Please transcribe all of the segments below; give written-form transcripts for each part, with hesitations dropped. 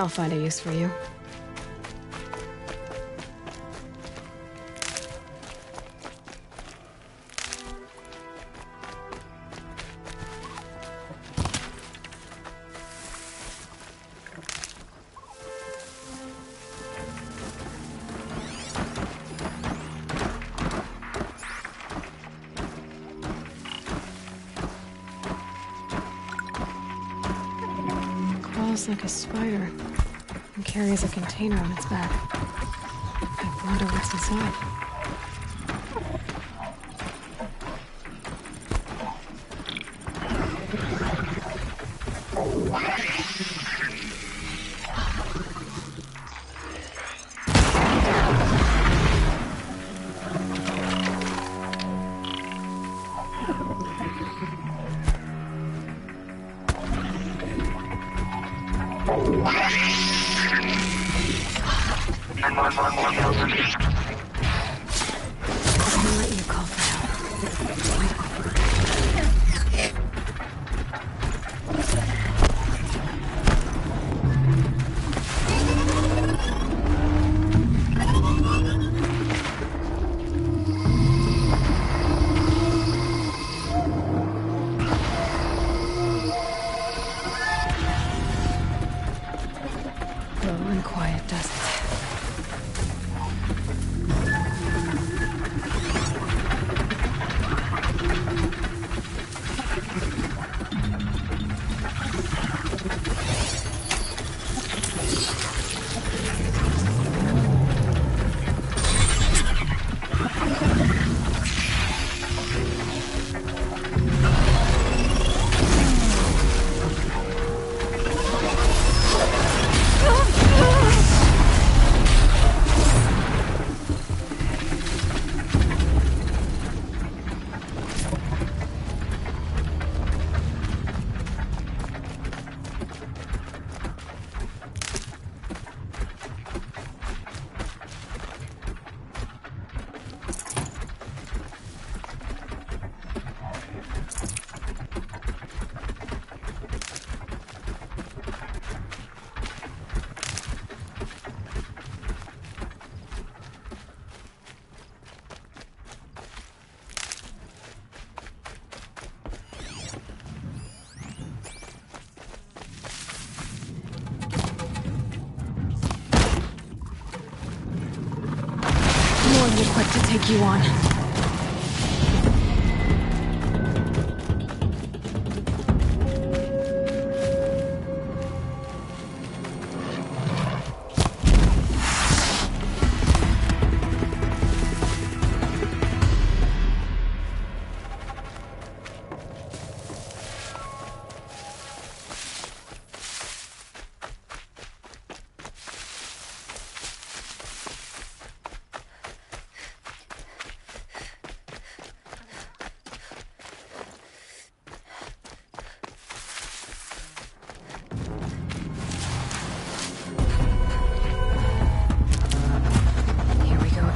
I'll find a use for you. Like a spider and carries a container on its back. I wonder what's inside. Equipped to take you on.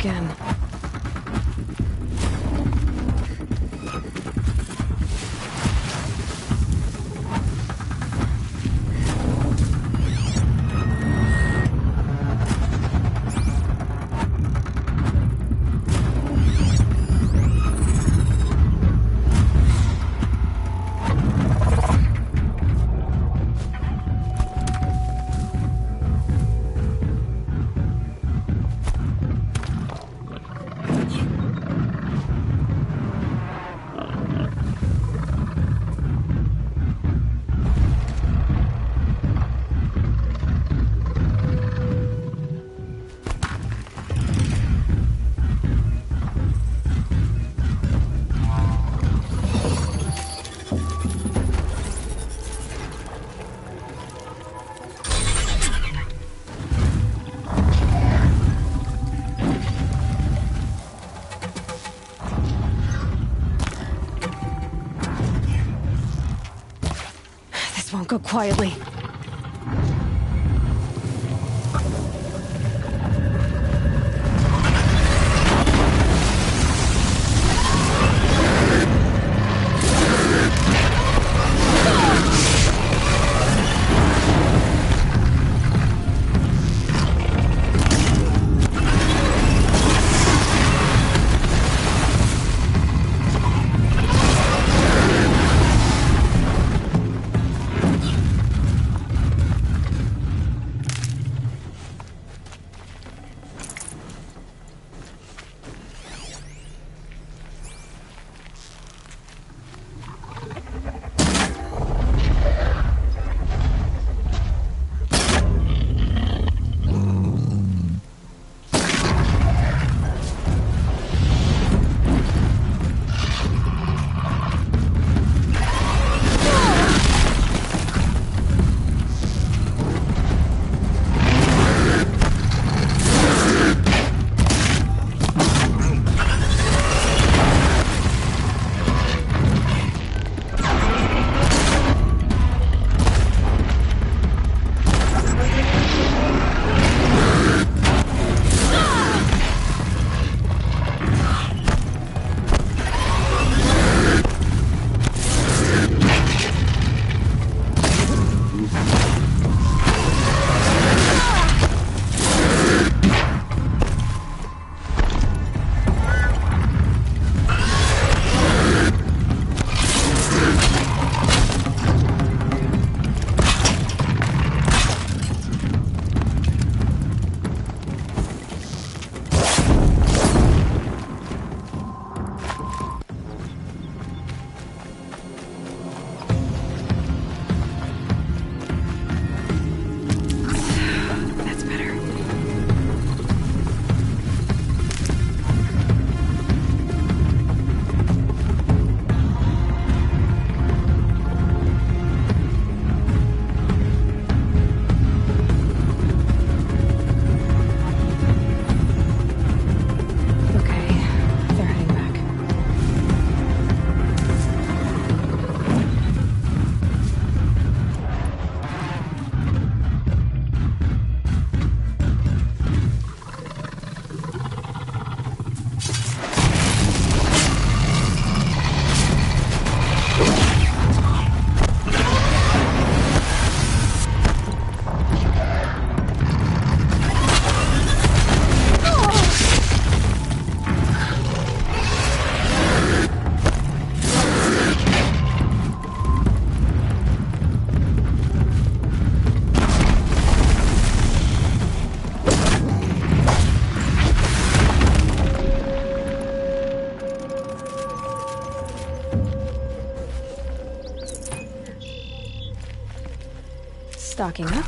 Again. Won't go quietly. Stocking up.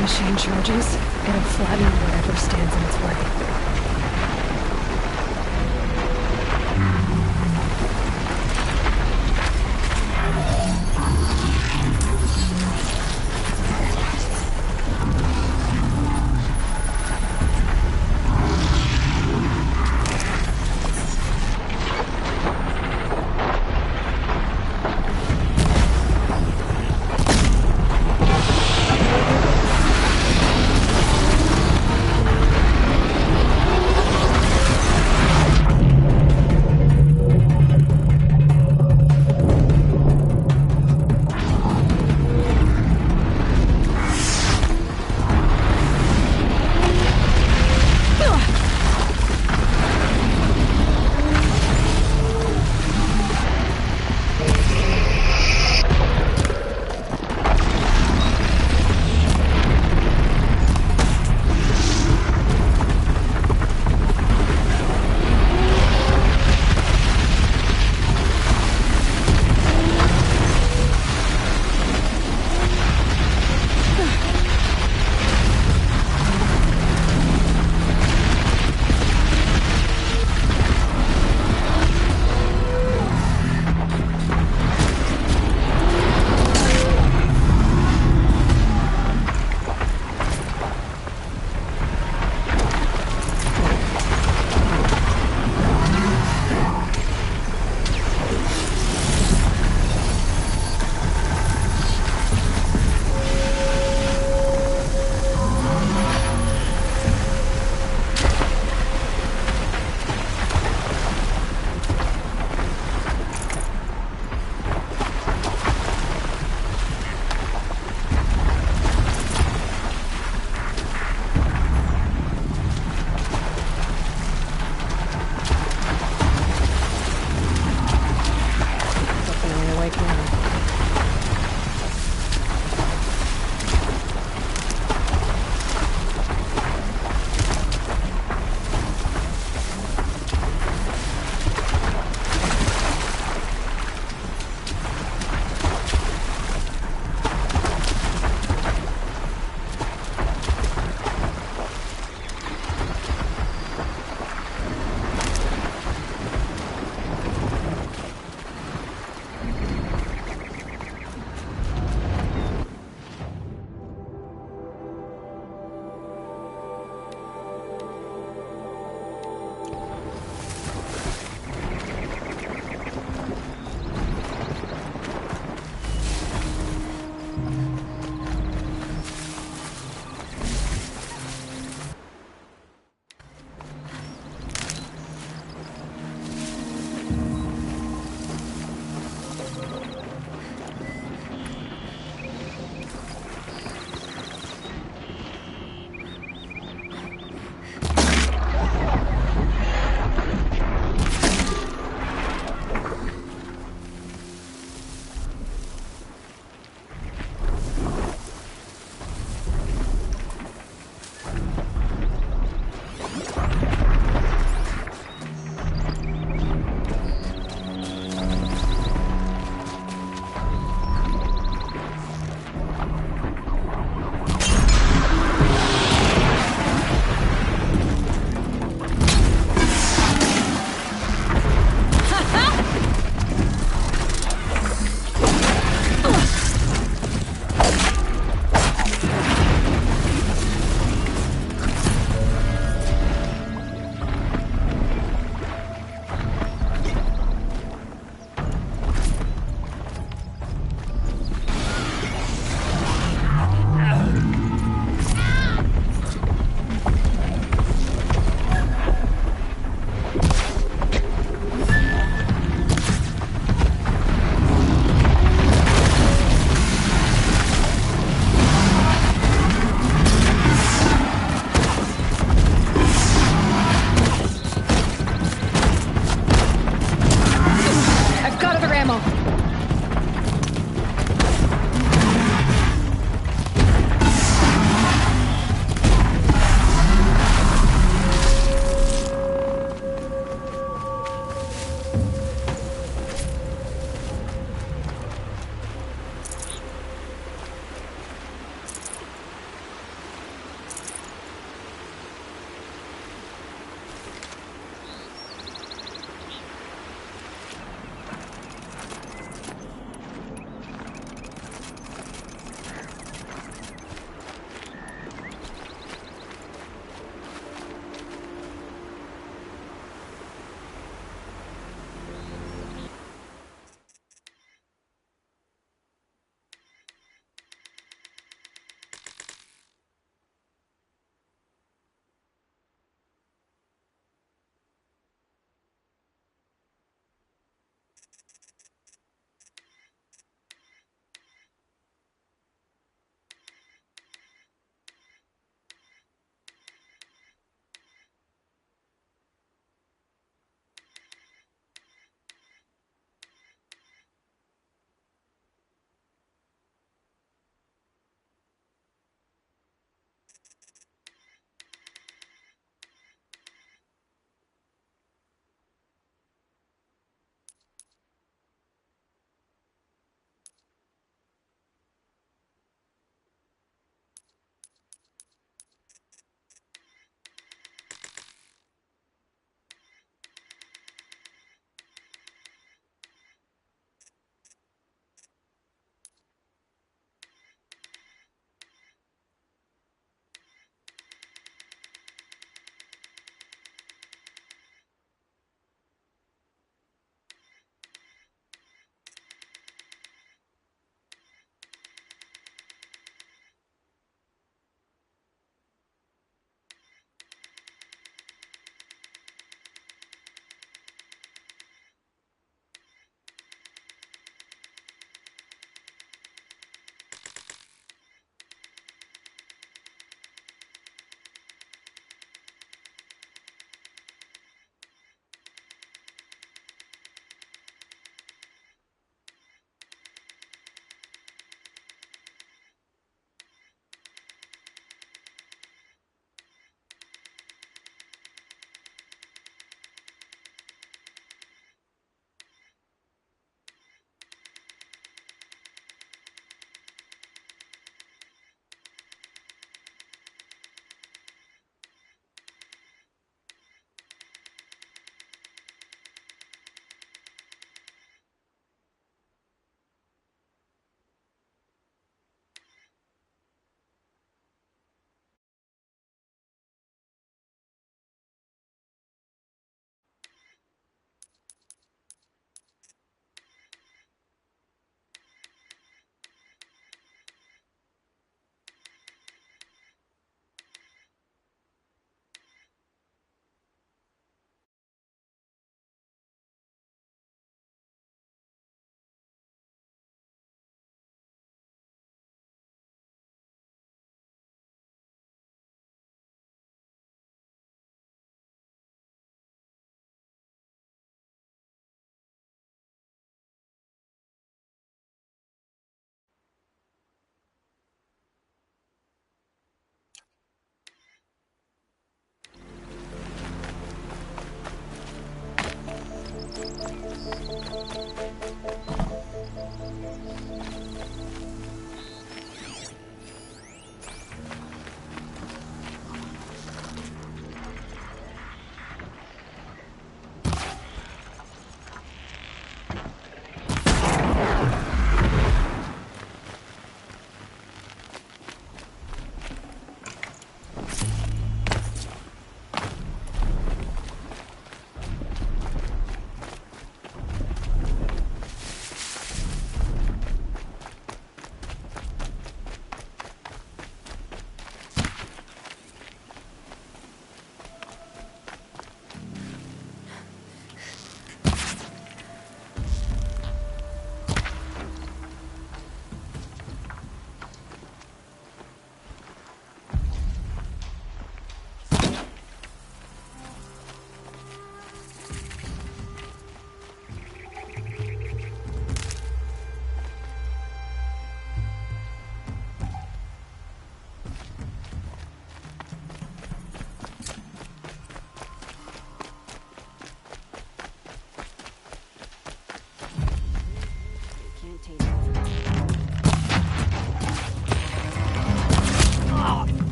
Machine charges, it'll flatten whatever stands in its way.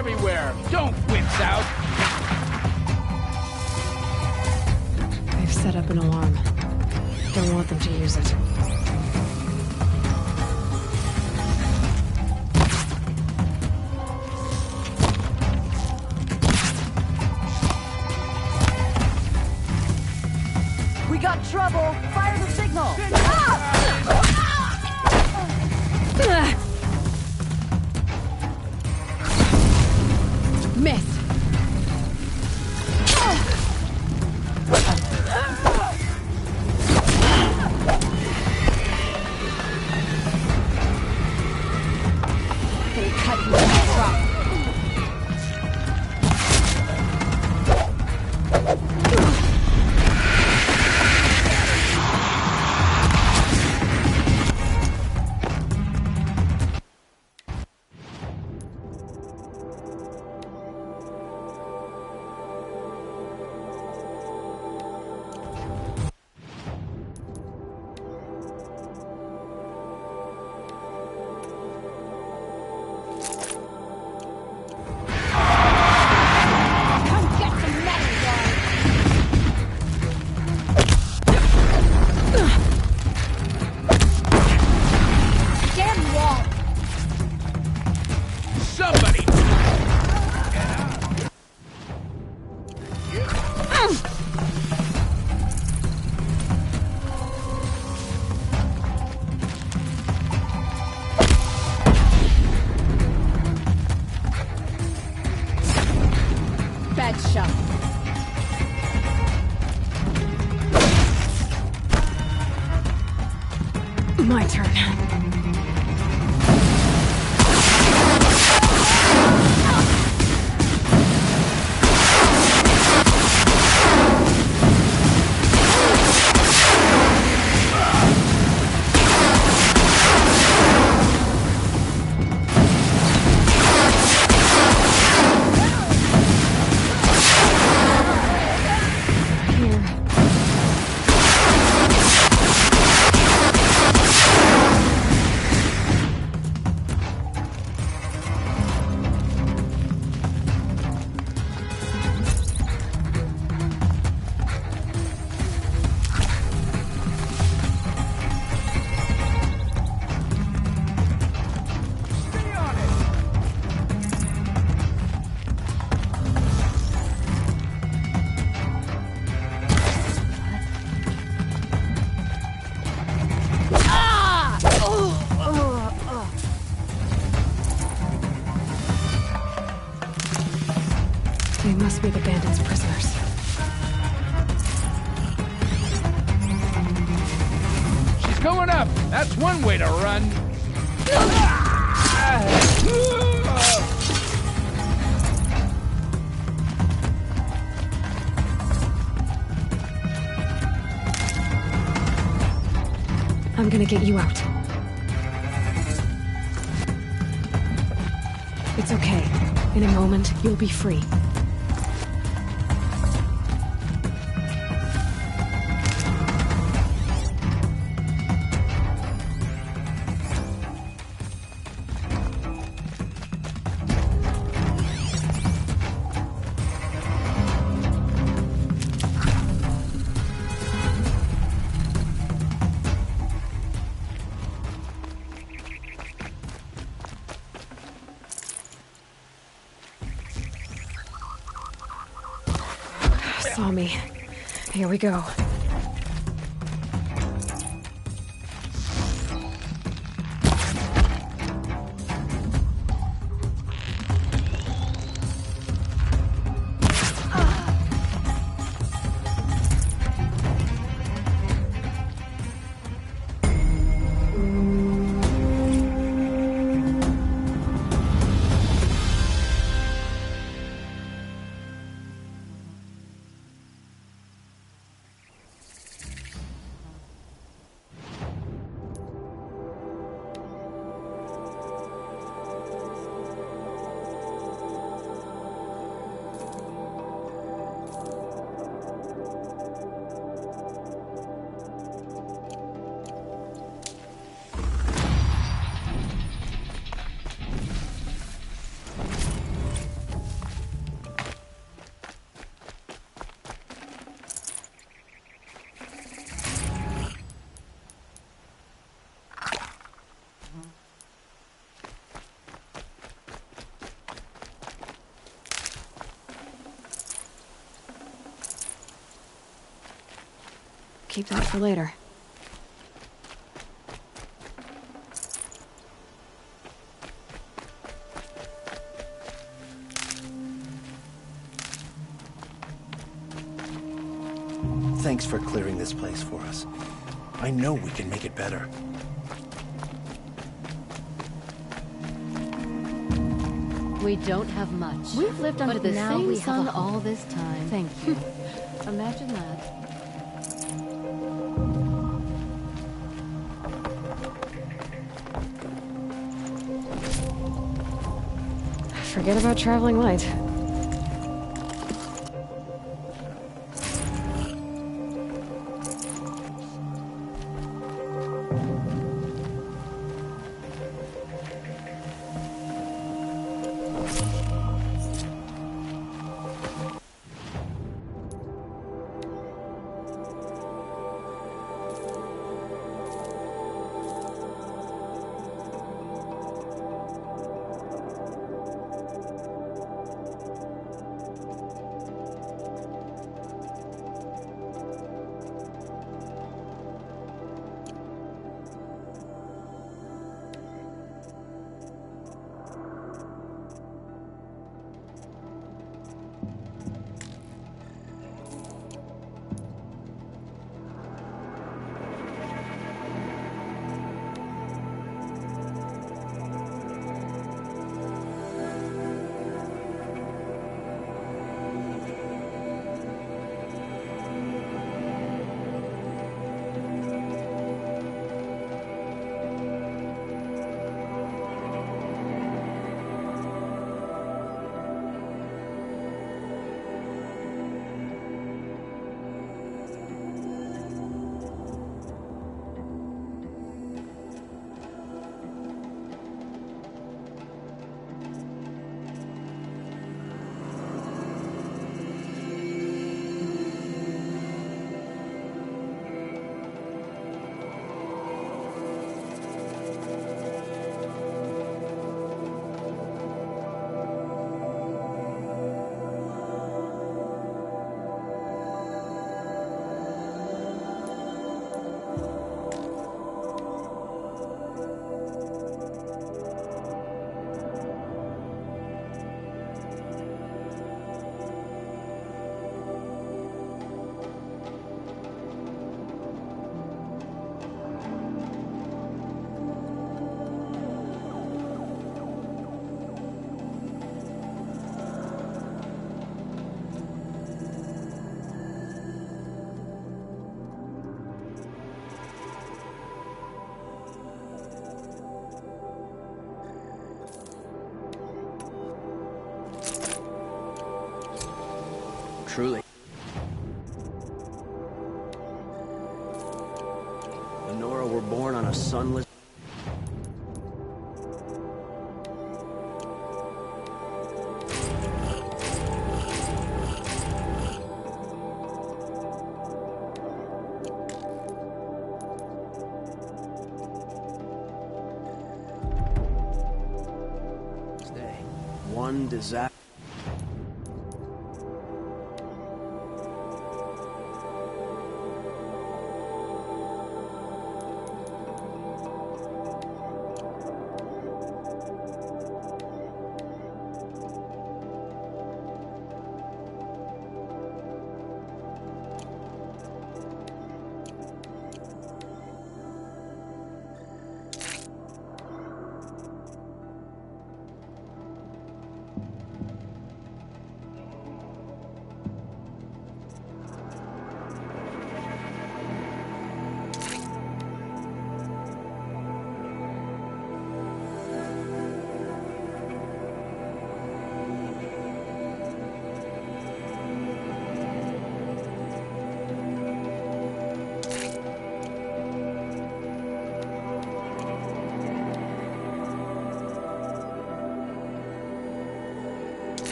everywhere! Don't wince out! They've set up an alarm. Don't want them to use it. We got trouble! Fire the signal! Miss! They cut you in half. Somebody! Bad shot. My turn. They must be the bandits' prisoners. She's going up! That's one way to run! I'm gonna get you out. It's okay. In a moment, you'll be free. Saw me. Here we go. keep that for later. Thanks for clearing this place for us. I know we can make it better. We don't have much. We've lived under the same sun all this time. Thank you. Imagine that. Forget about traveling light. Truly. The Nora were born on a sunless... day. One disaster.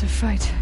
to fight.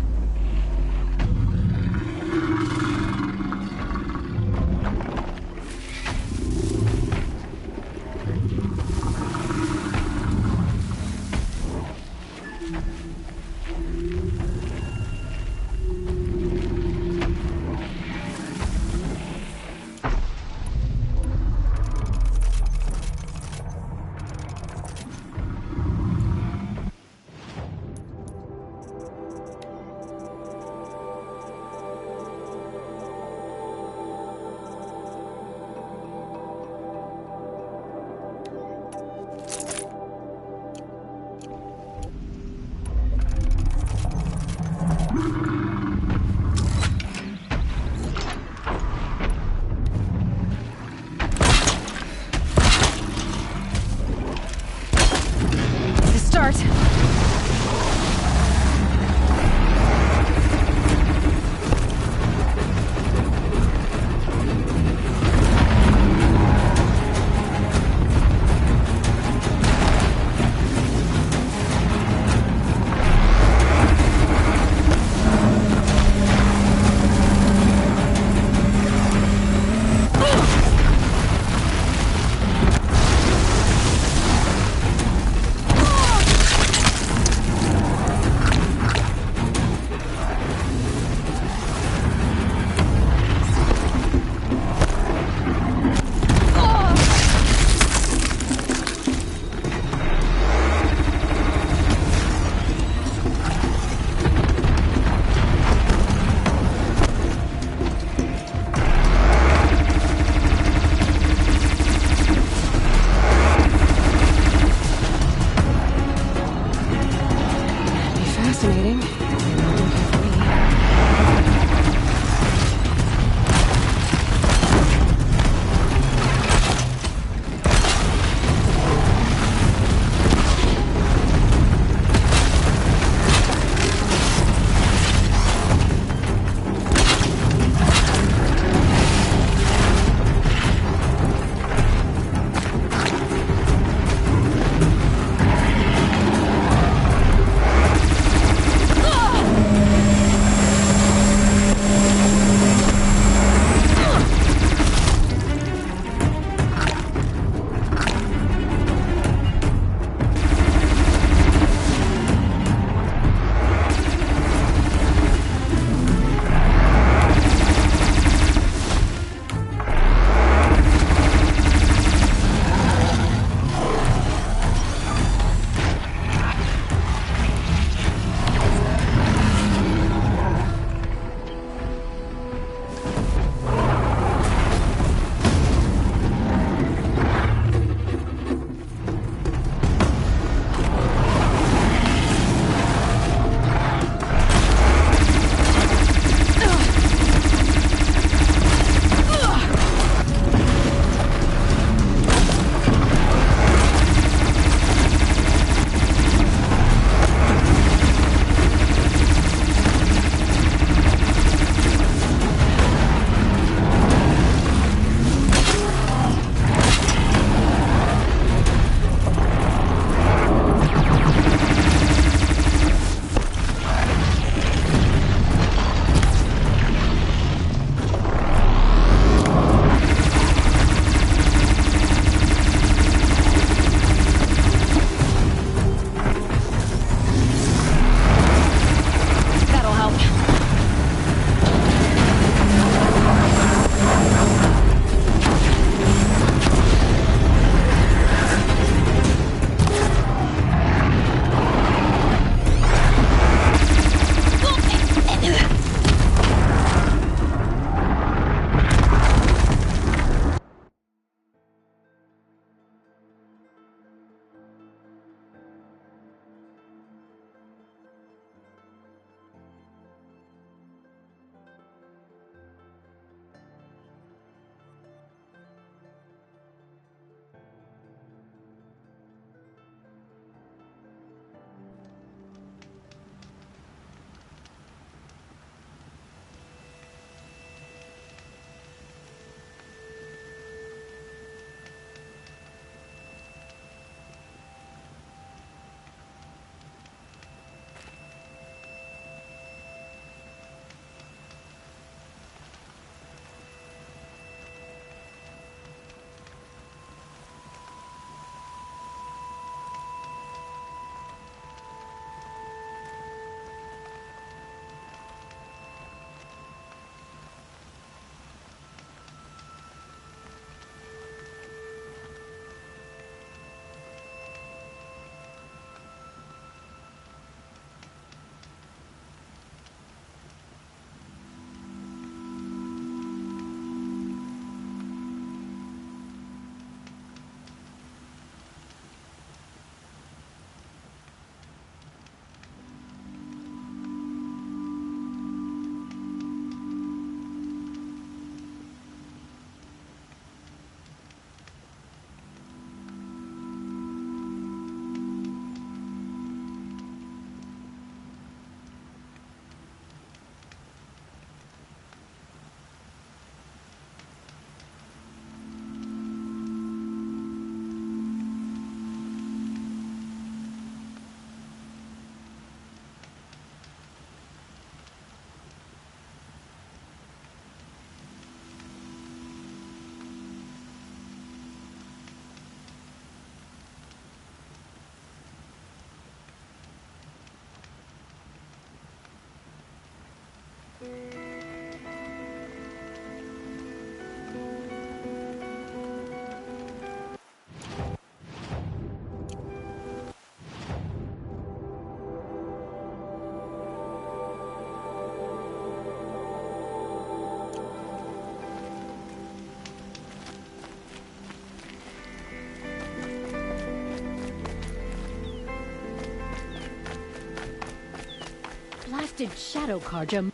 twisted shadow carja.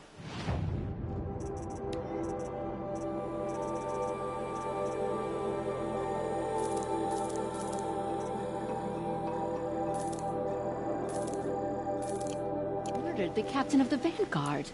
Murdered the captain of the Vanguard.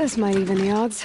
This might even the odds.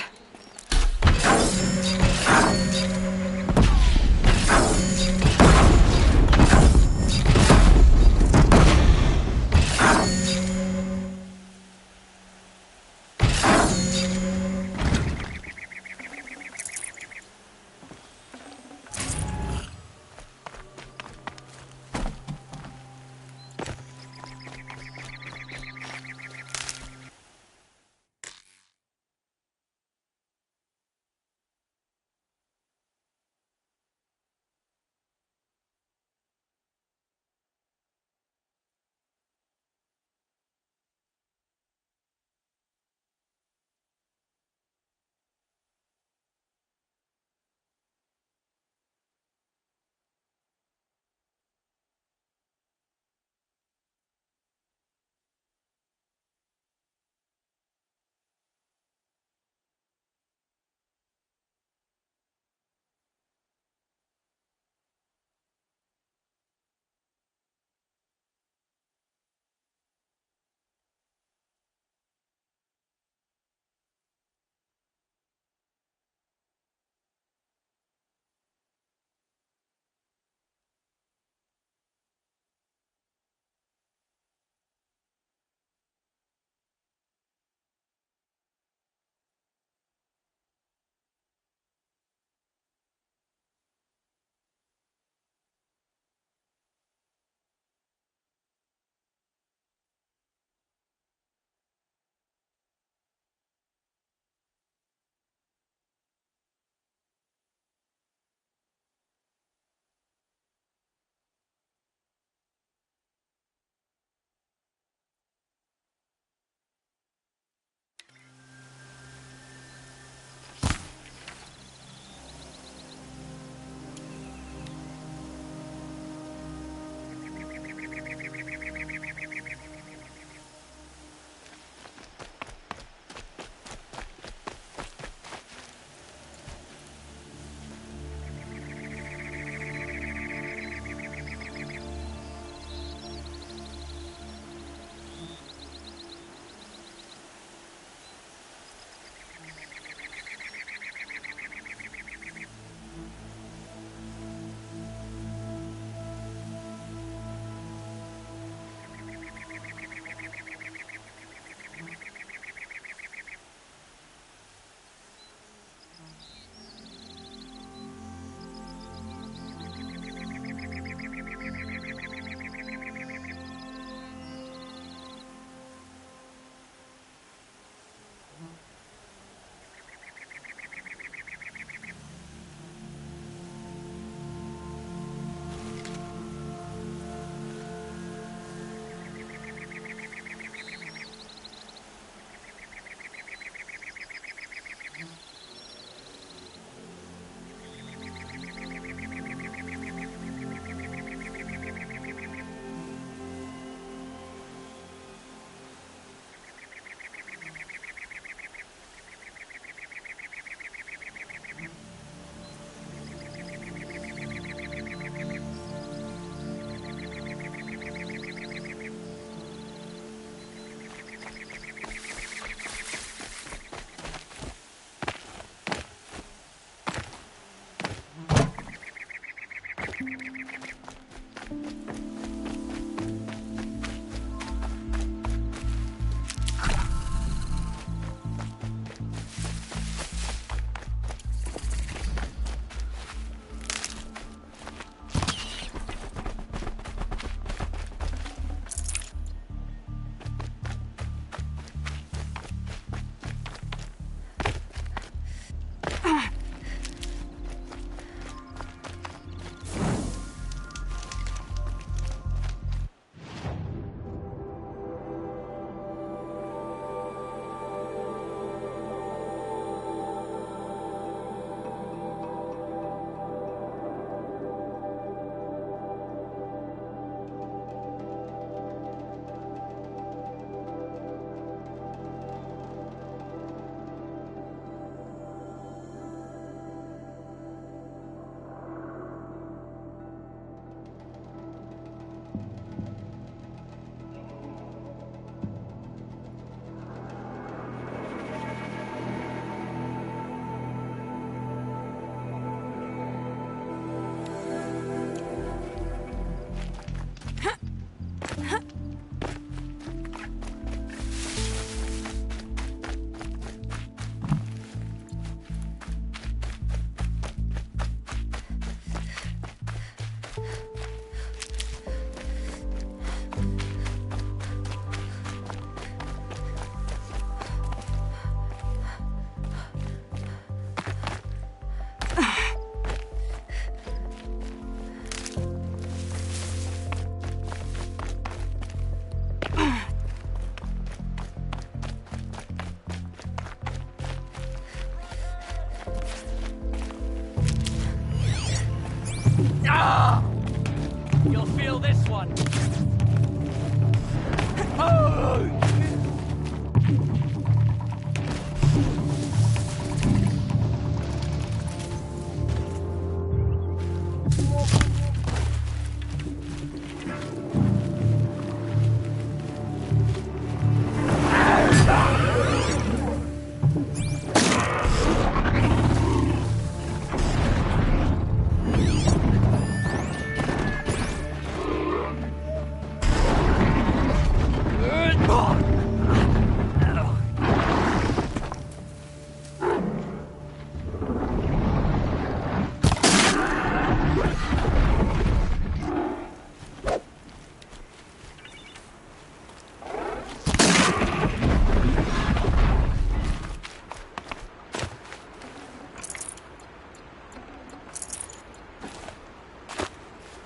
You'll feel this one.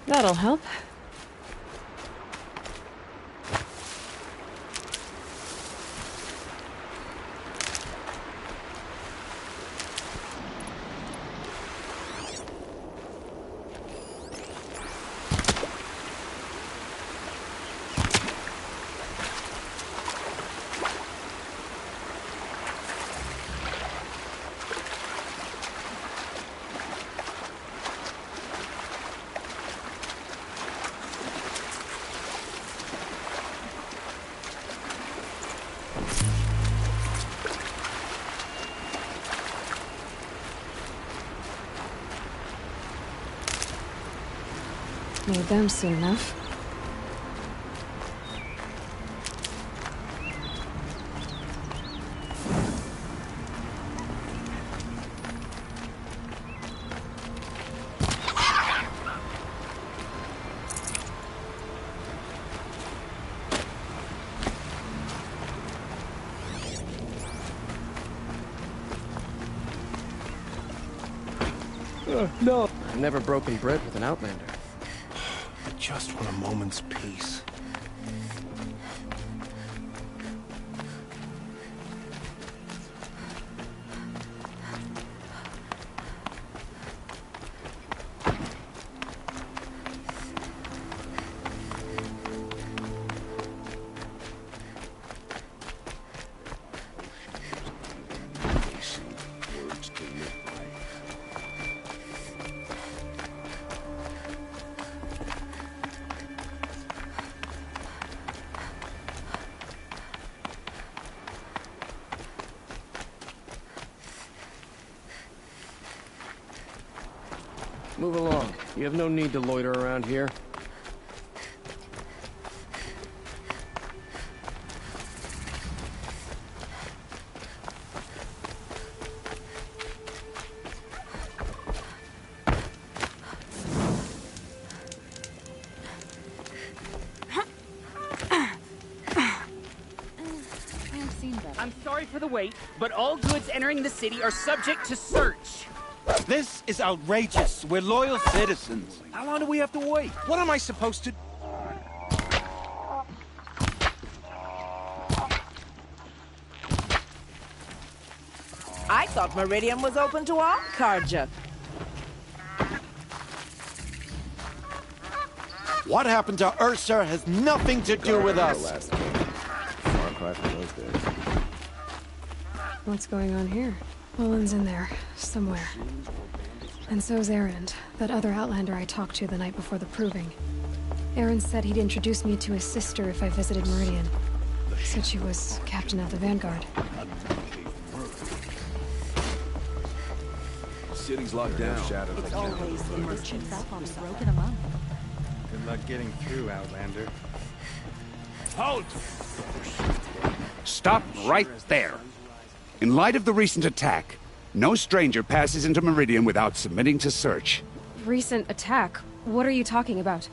That'll help. Need them soon enough. No. I've never broken bread with an Outlander. I just want a moment's peace. Move along. You have no need to loiter around here. I'm sorry for the wait, but all goods entering the city are subject to search. This is outrageous. We're loyal citizens. How long do we have to wait? What am I supposed to... I thought Meridian was open to all Karja. What happened to Ursa has nothing to do with us. What's going on here? Olin's in there, somewhere. And so's Erend, that other Outlander I talked to the night before the proving. Erend said he'd introduce me to his sister if I visited Meridian. Said she was captain of the Vanguard. City's locked down. It's always the merchants. Broken them up. Good luck getting through, Outlander. Halt! Stop right there. In light of the recent attack, no stranger passes into Meridian without submitting to search. Recent attack? What are you talking about?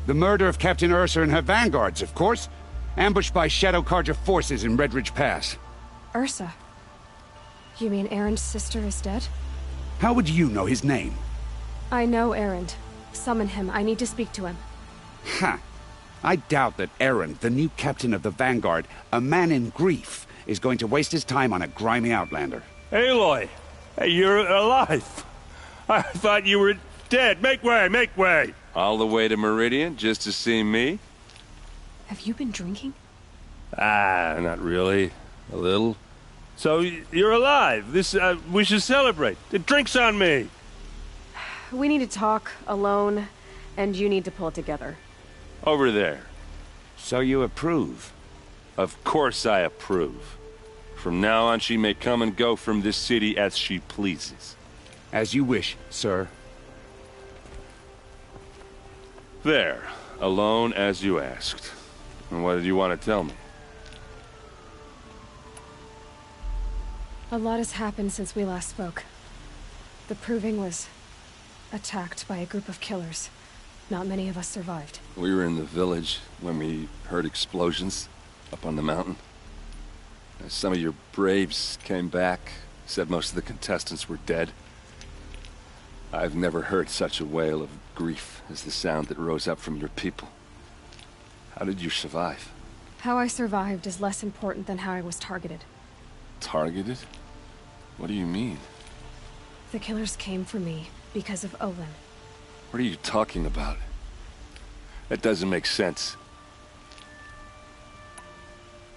The murder of Captain Ursa and her vanguards, of course. Ambushed by Shadow Carja forces in Redridge Pass. Ursa? You mean Erend's sister is dead? How would you know his name? I know Erend. Summon him. I need to speak to him. Ha! I doubt that Erend, the new captain of the Vanguard, a man in grief, is going to waste his time on a grimy Outlander. Aloy! Hey, you're alive! I thought you were dead. Make way, make way! All the way to Meridian just to see me? Have you been drinking? Ah, not really. A little. So, you're alive. We should celebrate. The drink's on me. We need to talk, alone, and you need to pull it together. Over there. So you approve? Of course I approve. From now on, she may come and go from this city as she pleases. As you wish, sir. There. Alone as you asked. And what did you want to tell me? A lot has happened since we last spoke. The Proving was attacked by a group of killers. Not many of us survived. We were in the village when we heard explosions up on the mountain. Some of your braves came back, said most of the contestants were dead. I've never heard such a wail of grief as the sound that rose up from your people. How did you survive? How I survived is less important than how I was targeted. Targeted? What do you mean? The killers came for me because of Olin. What are you talking about? That doesn't make sense.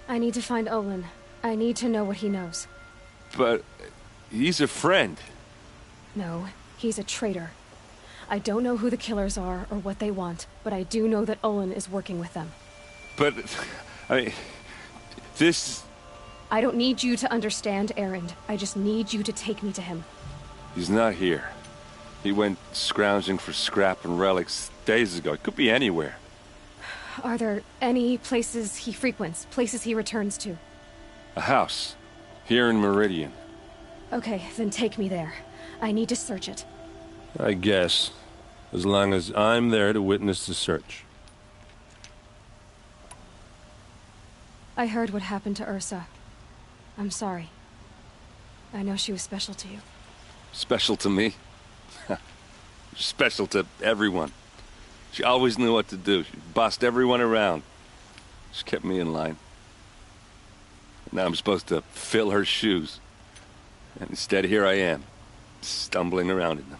I need to find Olin. I need to know what he knows. But he's a friend. No, he's a traitor. I don't know who the killers are or what they want, but I do know that Olin is working with them. But, I mean, this... I don't need you to understand, Erend. I just need you to take me to him. He's not here. He went scrounging for scrap and relics days ago. It could be anywhere. Are there any places he frequents, places he returns to? A house. Here in Meridian. Okay, then take me there. I need to search it. I guess. As long as I'm there to witness the search. I heard what happened to Ursa. I'm sorry. I know she was special to you. Special to me? Special to everyone. She always knew what to do. She bossed everyone around. She kept me in line. Now I'm supposed to fill her shoes. And instead, here I am, stumbling around in them.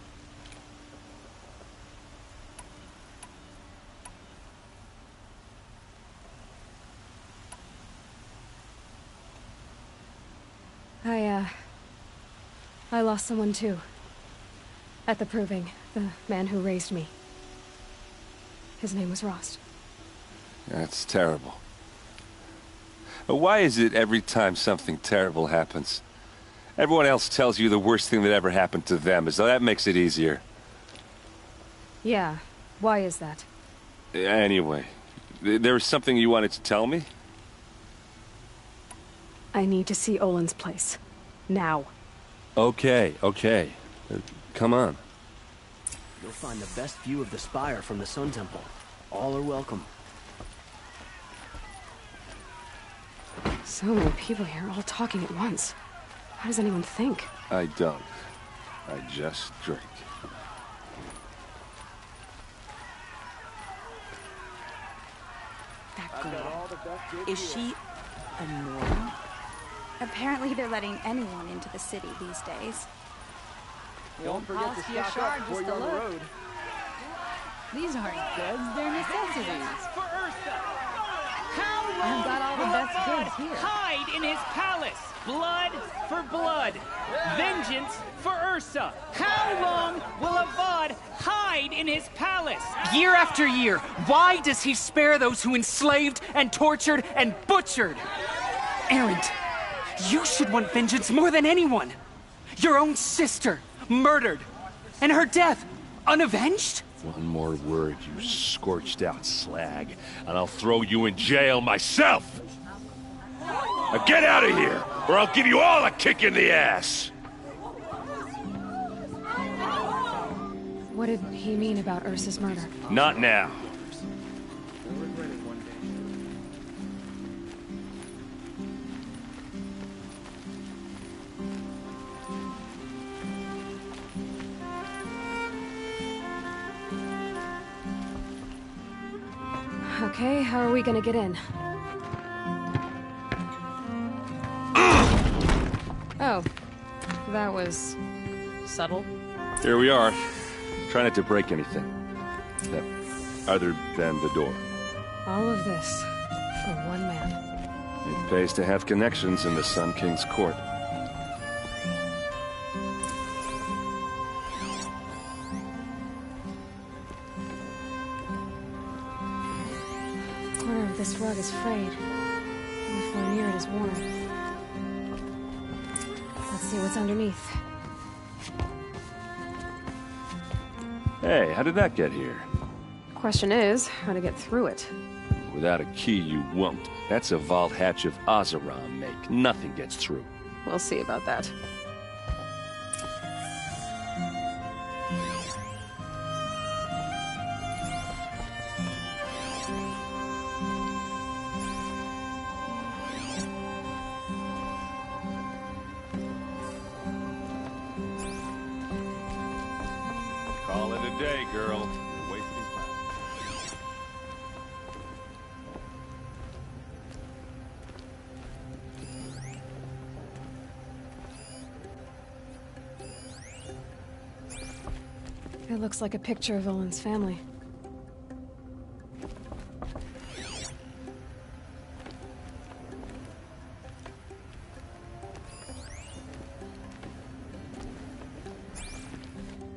I lost someone too. At the Proving, the man who raised me. His name was Rost. That's terrible. But why is it every time something terrible happens, everyone else tells you the worst thing that ever happened to them, as though that makes it easier? Yeah, why is that? Anyway, there was something you wanted to tell me? I need to see Olin's place. Now. Okay. Come on. You'll find the best view of the spire from the Sun Temple. All are welcome. So many people here, all talking at once. How does anyone think? I don't. I just drink. That girl. Is she annoying? Apparently they're letting anyone into the city these days. Don't forget to stock up before you're on the road. These aren't goods, they're necessities. For Ursa! How long I've got all the will best Avad goods here. hide in his palace? Blood for blood. Vengeance for Ursa. How long will Avad hide in his palace? Year after year, why does he spare those who enslaved and tortured and butchered? Erend, you should want vengeance more than anyone. Your own sister, murdered. And her death, unavenged? One more word, you scorched-out slag, and I'll throw you in jail myself! Now get out of here, or I'll give you all a kick in the ass! What did he mean about Ursa's murder? Not now. Okay, how are we gonna get in? Oh, that was subtle. Here we are. Try not to break anything. Other than the door. All of this for one man. It pays to have connections in the Sun King's court. The corner of this rug is frayed. And the floor near it is worn. Let's see what's underneath. Hey, how did that get here? Question is, how to get through it. Without a key, you won't. That's a vault hatch of Oseram make. Nothing gets through. We'll see about that. Call it a day, girl. You're wasting time. It looks like a picture of Olin's family.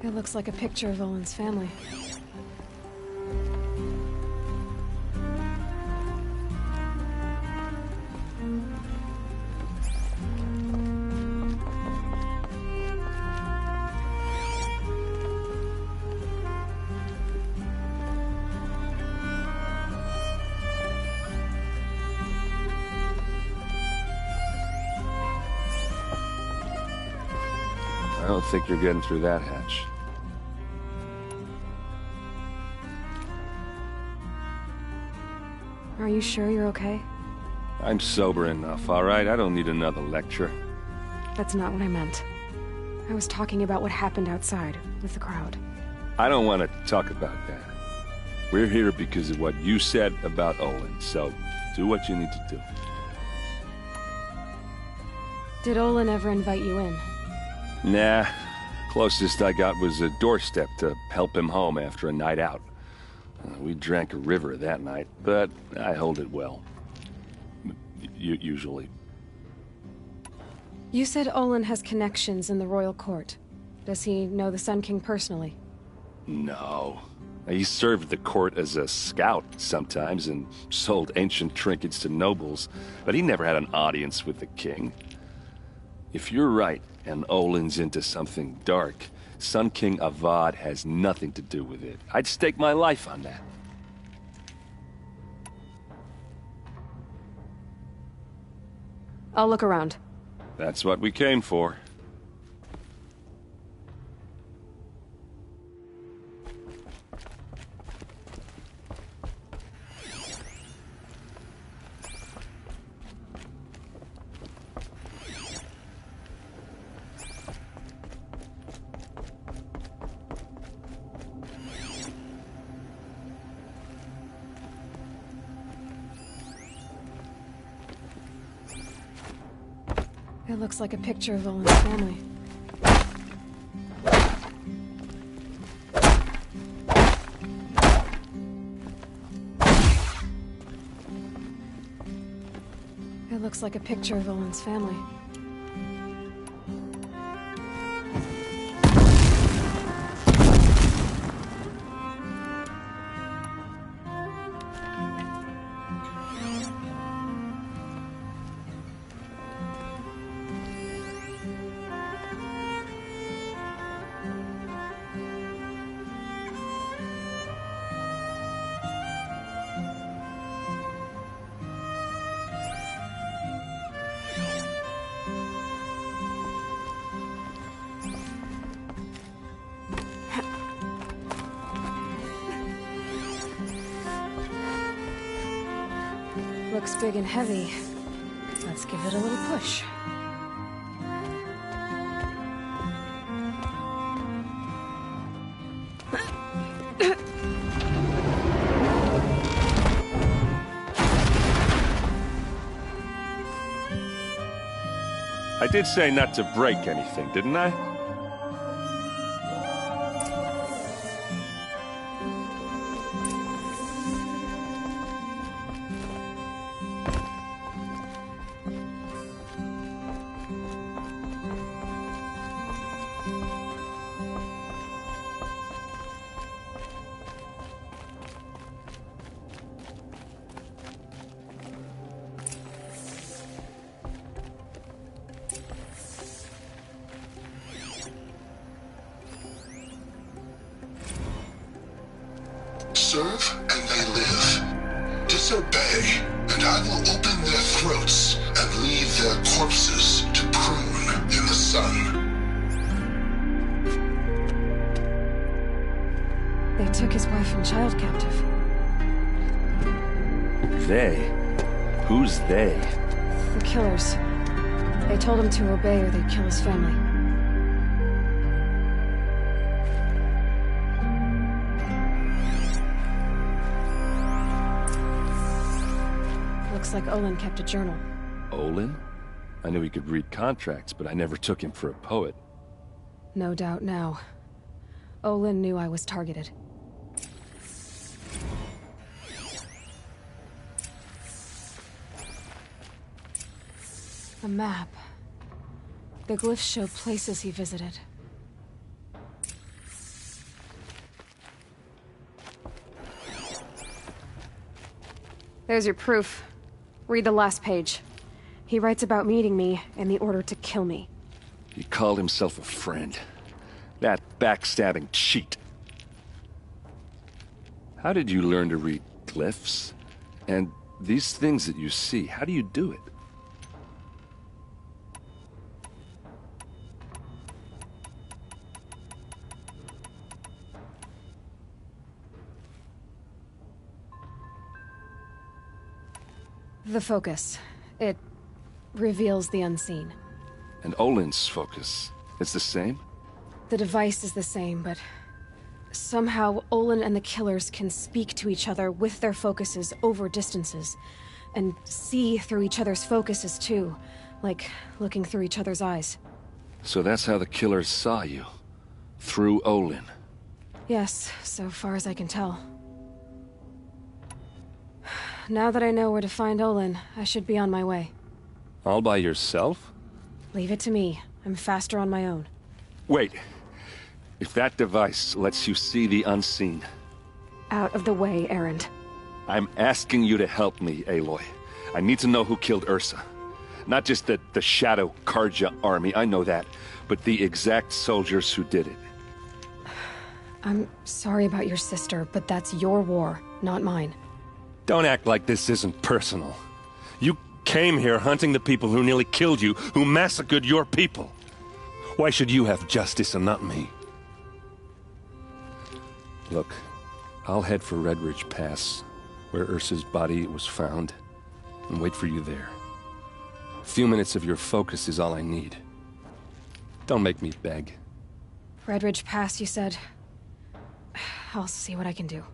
It looks like a picture of Olin's family. I don't think you're getting through that hatch. Are you sure you're okay? I'm sober enough, all right? I don't need another lecture. That's not what I meant. I was talking about what happened outside, with the crowd. I don't want to talk about that. We're here because of what you said about Olin, so do what you need to do. Did Olin ever invite you in? Nah. Closest I got was a doorstep to help him home after a night out. We drank a river that night, but I hold it well. Usually. You said Olin has connections in the royal court. Does he know the Sun King personally? No. He served the court as a scout sometimes and sold ancient trinkets to nobles, but he never had an audience with the king. If you're right, and Olin's into something dark, Sun King Avad has nothing to do with it. I'd stake my life on that. I'll look around. That's what we came for. It looks like a picture of Olin's family. It looks like a picture of Olin's family. Looks big and heavy. Let's give it a little push. I did say not to break anything, didn't I? serve and they live. Disobey, and I will open their throats and leave their corpses to prune in the sun. They took his wife and child captive. They? Who's they? The killers. They told him to obey or they'd kill his family. Looks like Olin kept a journal. Olin? I knew he could read contracts, but I never took him for a poet. No doubt now. Olin knew I was targeted. A map. The glyphs show places he visited. There's your proof. Read the last page. He writes about meeting me and the order to kill me. He called himself a friend. That backstabbing cheat. How did you learn to read glyphs? And these things that you see, how do you do it? The focus. It reveals the unseen. And Olin's focus, it's the same? The device is the same, but somehow Olin and the killers can speak to each other with their focuses over distances, and see through each other's focuses too, like looking through each other's eyes. So that's how the killers saw you? Through Olin? Yes, so far as I can tell. Now that I know where to find Olin, I should be on my way. All by yourself? Leave it to me. I'm faster on my own. Wait. If that device lets you see the unseen... Out of the way, Erend. I'm asking you to help me, Aloy. I need to know who killed Ursa. Not just the Shadow Karja army, I know that, but the exact soldiers who did it. I'm sorry about your sister, but that's your war, not mine. Don't act like this isn't personal. You came here hunting the people who nearly killed you, who massacred your people. Why should you have justice and not me? Look, I'll head for Red Ridge Pass, where Ursa's body was found, and wait for you there. A few minutes of your focus is all I need. Don't make me beg. Red Ridge Pass, you said? I'll see what I can do.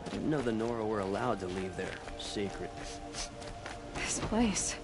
I didn't know the Nora were allowed to leave their secret. This place.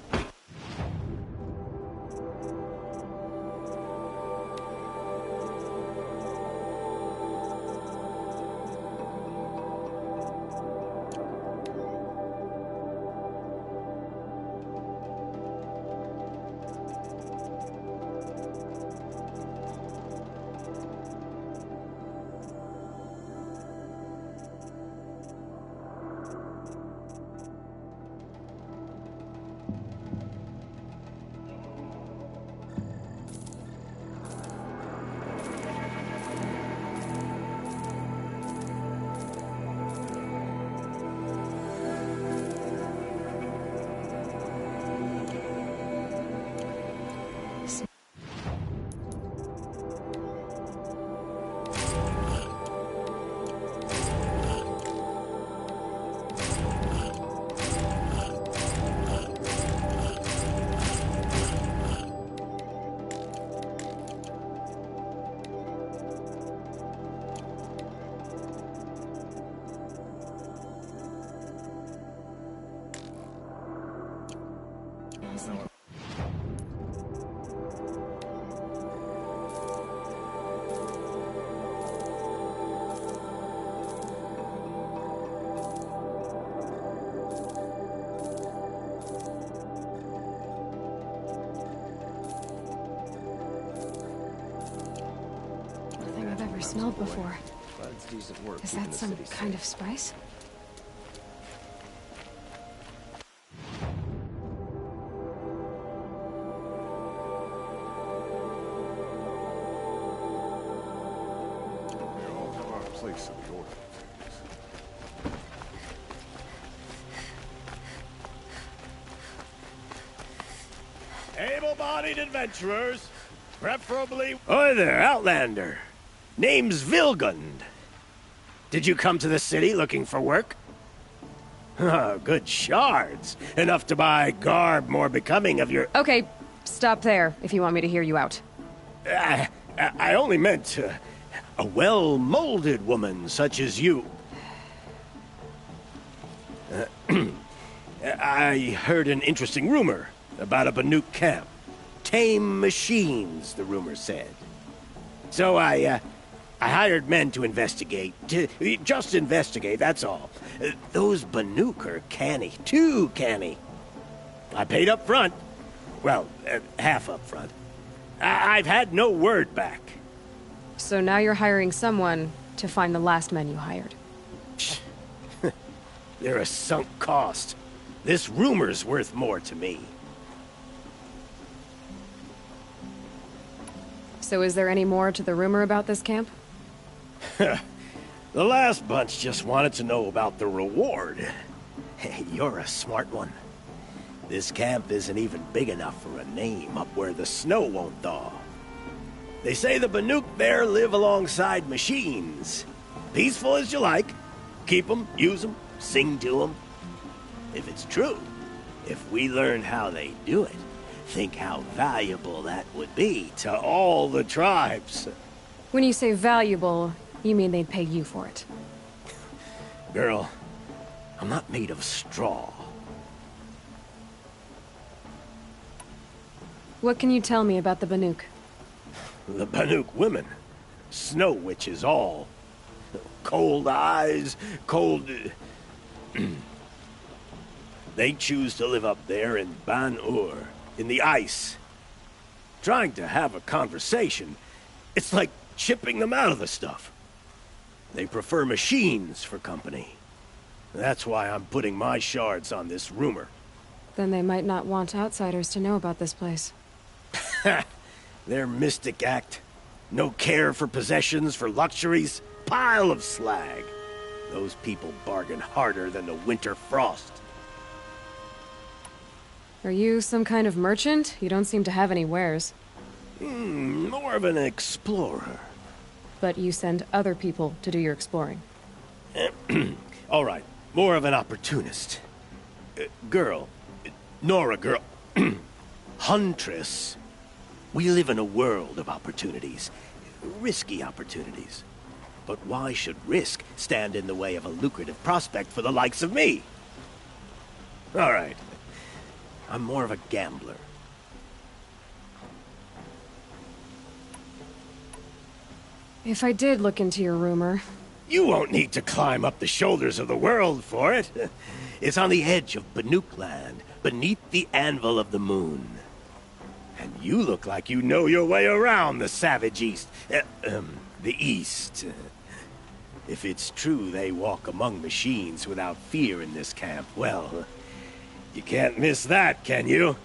smelled before. Bud's decent work Is keeping that the some city kind safe. of spice? We all have our place in the order of things. Able-bodied adventurers, preferably... Oi there, Outlander. Name's Vilgund. Did you come to the city looking for work? Oh, good shards. Enough to buy garb more becoming of your... Okay, stop there, if you want me to hear you out. I only meant a well-molded woman such as you. I heard an interesting rumor about a Banuk camp. Tame machines, the rumor said. So I hired men to investigate. Just investigate, that's all. Those Banuk are canny. Too canny. I paid up front. Well, half up front. I've had no word back. So now you're hiring someone to find the last men you hired. They're a sunk cost. This rumor's worth more to me. So is there any more to the rumor about this camp? The last bunch just wanted to know about the reward. Hey, you're a smart one. This camp isn't even big enough for a name up where the snow won't thaw. They say the Banuk there live alongside machines. Peaceful as you like. Keep them, use them, sing to them. If it's true, if we learned how they do it, think how valuable that would be to all the tribes. When you say valuable, you mean they'd pay you for it. Girl, I'm not made of straw. What can you tell me about the Banuk? The Banuk women. Snow witches all. Cold eyes, cold... They choose to live up there in Ban-Ur, in the ice. Trying to have a conversation, it's like chipping them out of the stuff. They prefer machines for company. That's why I'm putting my shards on this rumor. Then they might not want outsiders to know about this place. Their mystic act. No care for possessions, for luxuries. Pile of slag. Those people bargain harder than the winter frost. Are you some kind of merchant? You don't seem to have any wares. More of an explorer. But you send other people to do your exploring. All right, more of an opportunist. Girl. Nora girl. Huntress. We live in a world of opportunities. Risky opportunities. But why should risk stand in the way of a lucrative prospect for the likes of me? All right. I'm more of a gambler. If I did look into your rumor... You won't need to climb up the shoulders of the world for it. It's on the edge of Banuk land, beneath the anvil of the moon. And you look like you know your way around the savage east. The east. If it's true they walk among machines without fear in this camp, well... You can't miss that, can you?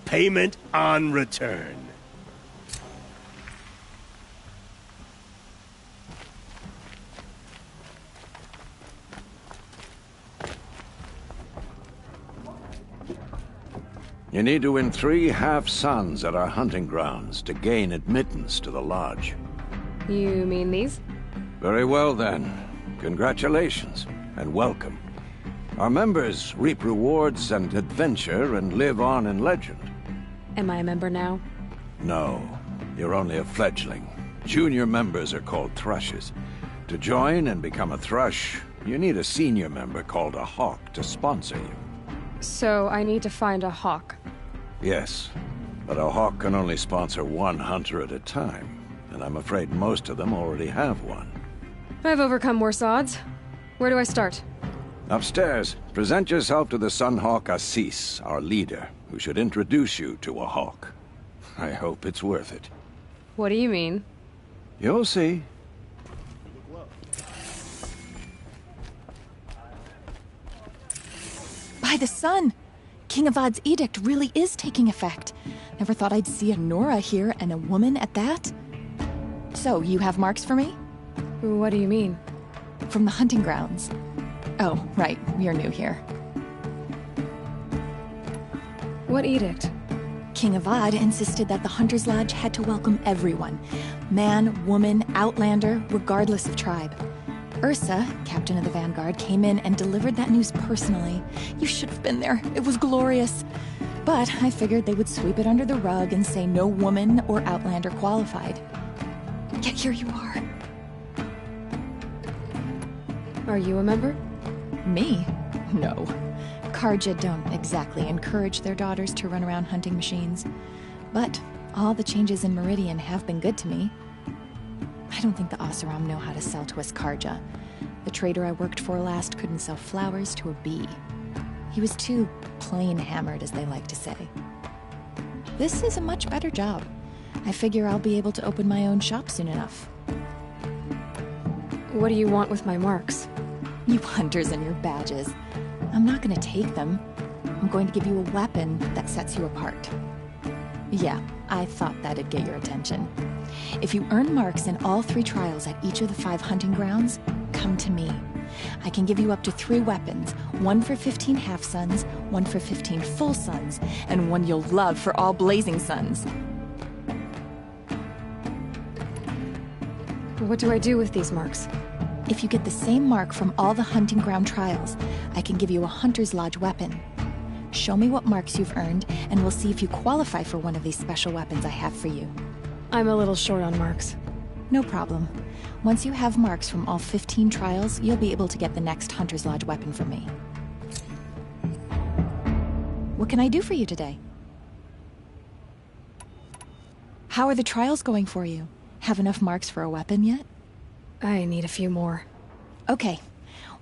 Payment on return. You need to win 3 half-suns at our hunting grounds to gain admittance to the lodge. You mean these? Very well, then. Congratulations, and welcome. Our members reap rewards and adventure and live on in legend. Am I a member now? No, you're only a fledgling. Junior members are called thrushes. To join and become a thrush, you need a senior member called a hawk to sponsor you. So I need to find a hawk. Yes, but a hawk can only sponsor 1 hunter at a time, and I'm afraid most of them already have one. I've overcome worse odds. Where do I start? Upstairs, present yourself to the Sunhawk Assis, our leader, who should introduce you to a hawk. I hope it's worth it. What do you mean? You'll see. By the sun! King Avad's edict really is taking effect. Never thought I'd see a Nora here, and a woman at that. So, you have marks for me? What do you mean? From the hunting grounds. Oh, right, you're new here. What edict? King Avad insisted that the Hunter's Lodge had to welcome everyone. Man, woman, outlander, regardless of tribe. Ursa, captain of the Vanguard, came in and delivered that news personally. You should have been there. It was glorious. But I figured they would sweep it under the rug and say no woman or outlander qualified. Yet here you are. Are you a member? Me? No. Karja don't exactly encourage their daughters to run around hunting machines. But all the changes in Meridian have been good to me. I don't think the Oseram know how to sell to us Karja. The trader I worked for last couldn't sell flowers to a bee. He was too plain-hammered, as they like to say. This is a much better job. I figure I'll be able to open my own shop soon enough. What do you want with my marks? You hunters and your badges. I'm not going to take them. I'm going to give you a weapon that sets you apart. Yeah, I thought that'd get your attention. If you earn marks in all 3 trials at each of the 5 hunting grounds, come to me. I can give you up to 3 weapons, 1 for 15 half-suns, 1 for 15 full suns, and 1 you'll love for all blazing suns. What do I do with these marks? If you get the same mark from all the hunting ground trials, I can give you a Hunter's Lodge weapon. Show me what marks you've earned, and we'll see if you qualify for one of these special weapons I have for you. I'm a little short on marks. No problem. Once you have marks from all 15 trials, you'll be able to get the next Hunter's Lodge weapon from me. What can I do for you today? How are the trials going for you? Have enough marks for a weapon yet? I need a few more. Okay.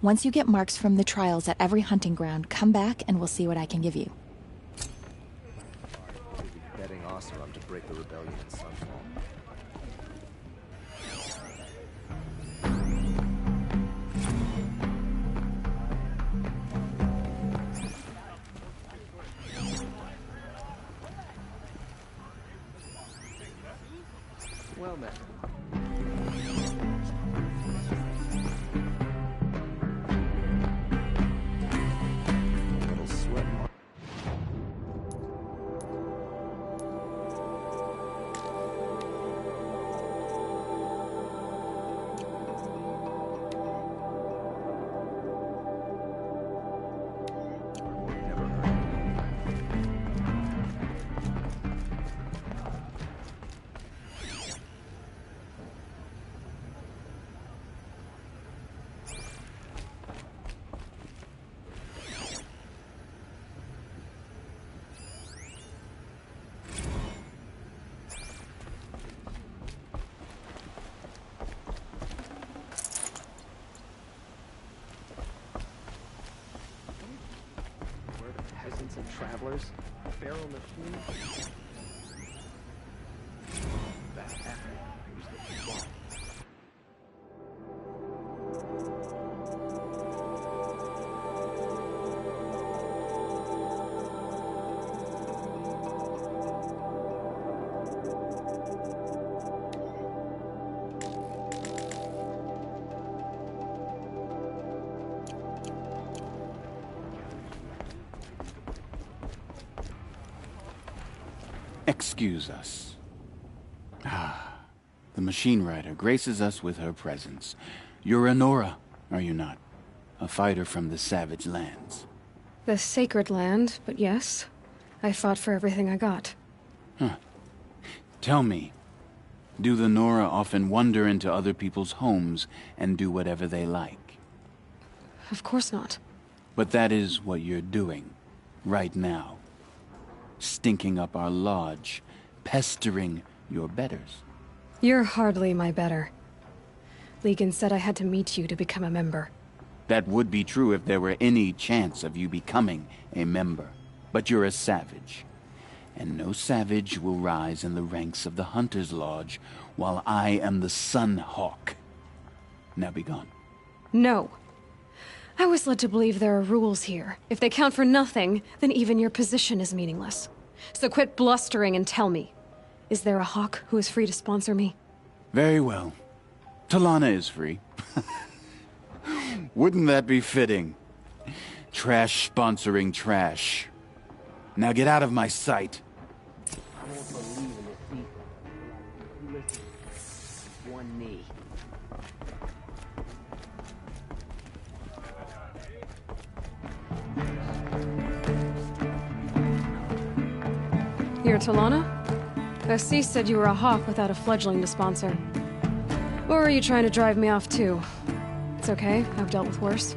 Once you get marks from the trials at every hunting ground, come back and we'll see what I can give you. Betting Oseram to break the rebellion in Sunfall. Well met. Peasants and travelers, feral machines. That happened. Who's the boss? Excuse us. The machine rider graces us with her presence. You're a Nora, are you not? A fighter from the savage lands. The sacred land, but yes. I fought for everything I got. Huh. Tell me, do the Nora often wander into other people's homes and do whatever they like? Of course not. But that is what you're doing, right now. Stinking up our lodge, pestering your betters. You're hardly my better. Legan said I had to meet you to become a member. That would be true if there were any chance of you becoming a member. But you're a savage. And no savage will rise in the ranks of the Hunter's Lodge while I am the Sun Hawk. Now be gone. No. I was led to believe there are rules here. If they count for nothing, then even your position is meaningless. So quit blustering and tell me. Is there a hawk who is free to sponsor me? Very well. Talana is free. Wouldn't that be fitting? Trash sponsoring trash. Now get out of my sight. I won't believe in this season. You listen. One knee. You're Talana? Assis said you were a hawk without a fledgling to sponsor. Or are you trying to drive me off too? It's okay, I've dealt with worse.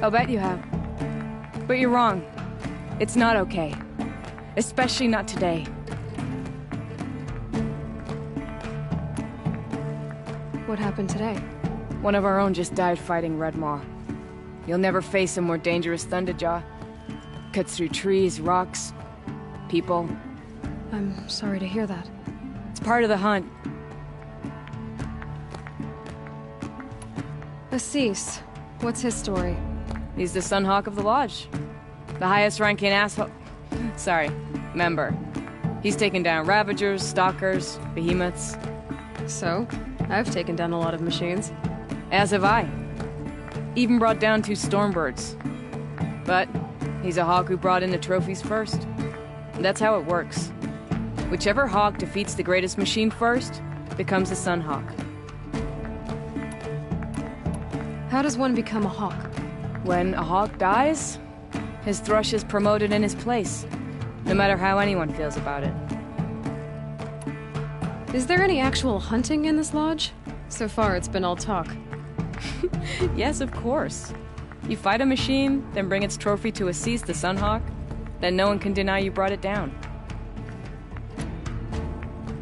I'll bet you have. But you're wrong. It's not okay. Especially not today. What happened today? One of our own just died fighting Red Maw. You'll never face a more dangerous Thunderjaw. Cuts through trees, rocks, people. I'm sorry to hear that. It's part of the hunt. Assis, what's his story? He's the Sunhawk of the Lodge. The highest ranking asshole... Sorry, member. He's taken down Ravagers, Stalkers, Behemoths. So, I've taken down a lot of machines. As have I. Even brought down 2 Stormbirds. But he's a hawk who brought in the trophies first. That's how it works. Whichever hawk defeats the greatest machine first becomes a Sunhawk. How does one become a hawk? When a hawk dies, his thrush is promoted in his place, no matter how anyone feels about it. Is there any actual hunting in this lodge? So far, it's been all talk. Yes, of course. You fight a machine, then bring its trophy to Assis the Sunhawk, then no one can deny you brought it down.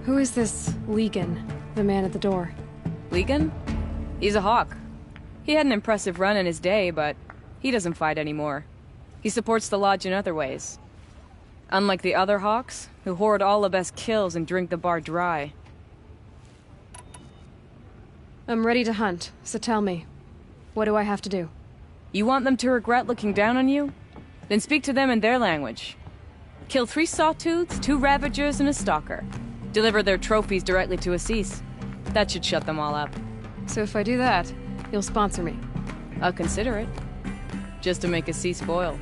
Who is this Legan, the man at the door? Legan? He's a hawk. He had an impressive run in his day, but he doesn't fight anymore. He supports the lodge in other ways. Unlike the other hawks, who hoard all the best kills and drink the bar dry. I'm ready to hunt, so tell me. What do I have to do? You want them to regret looking down on you? Then speak to them in their language. Kill 3 Sawtooths, 2 Ravagers, and a Stalker. Deliver their trophies directly to Assis. That should shut them all up. So if I do that, you'll sponsor me? I'll consider it. Just to make Assis spoil.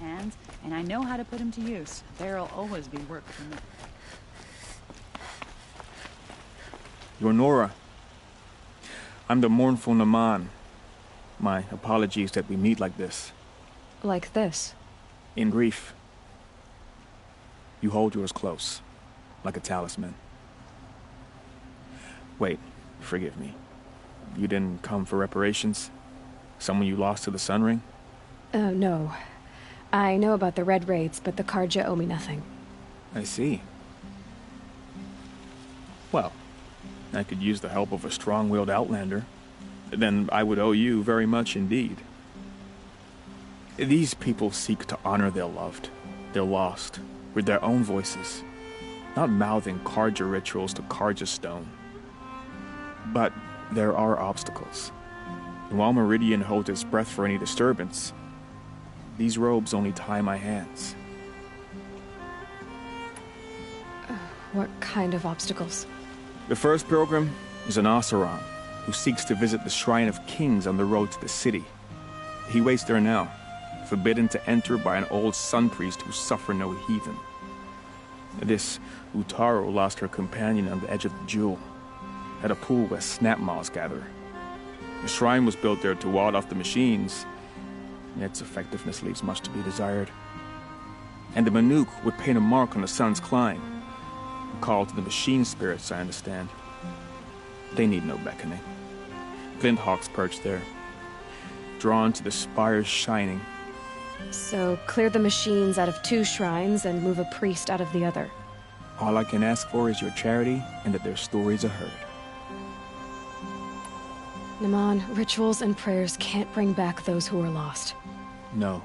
Hands, and I know how to put them to use. There'll always be work for me. You're Nora. I'm the mournful Naman. My apologies that we meet like this. Like this? In grief. You hold yours close, like a talisman. Wait, forgive me. You didn't come for reparations? Someone you lost to the Sun Ring? No. I know about the Red Raids, but the Karja owe me nothing. I see. Well, I could use the help of a strong-willed outlander. Then I would owe you very much indeed. These people seek to honor their loved, their lost, with their own voices, not mouthing Karja rituals to Karja stone. But there are obstacles. And while Meridian holds its breath for any disturbance, these robes only tie my hands. What kind of obstacles? The first pilgrim is an Oseram who seeks to visit the Shrine of Kings on the road to the city. He waits there now, forbidden to enter by an old sun priest who suffer no heathen. This Utaru lost her companion on the edge of the jewel, at a pool where snapmaws gather. The shrine was built there to ward off the machines, yet its effectiveness leaves much to be desired. And the Manuk would paint a mark on the sun's climb. Called to the machine spirits, I understand. They need no beckoning. Glint hawks perch there, drawn to the spires shining. So, clear the machines out of 2 shrines and move a priest out of the other. All I can ask for is your charity and that their stories are heard. Naman, rituals and prayers can't bring back those who are lost. No,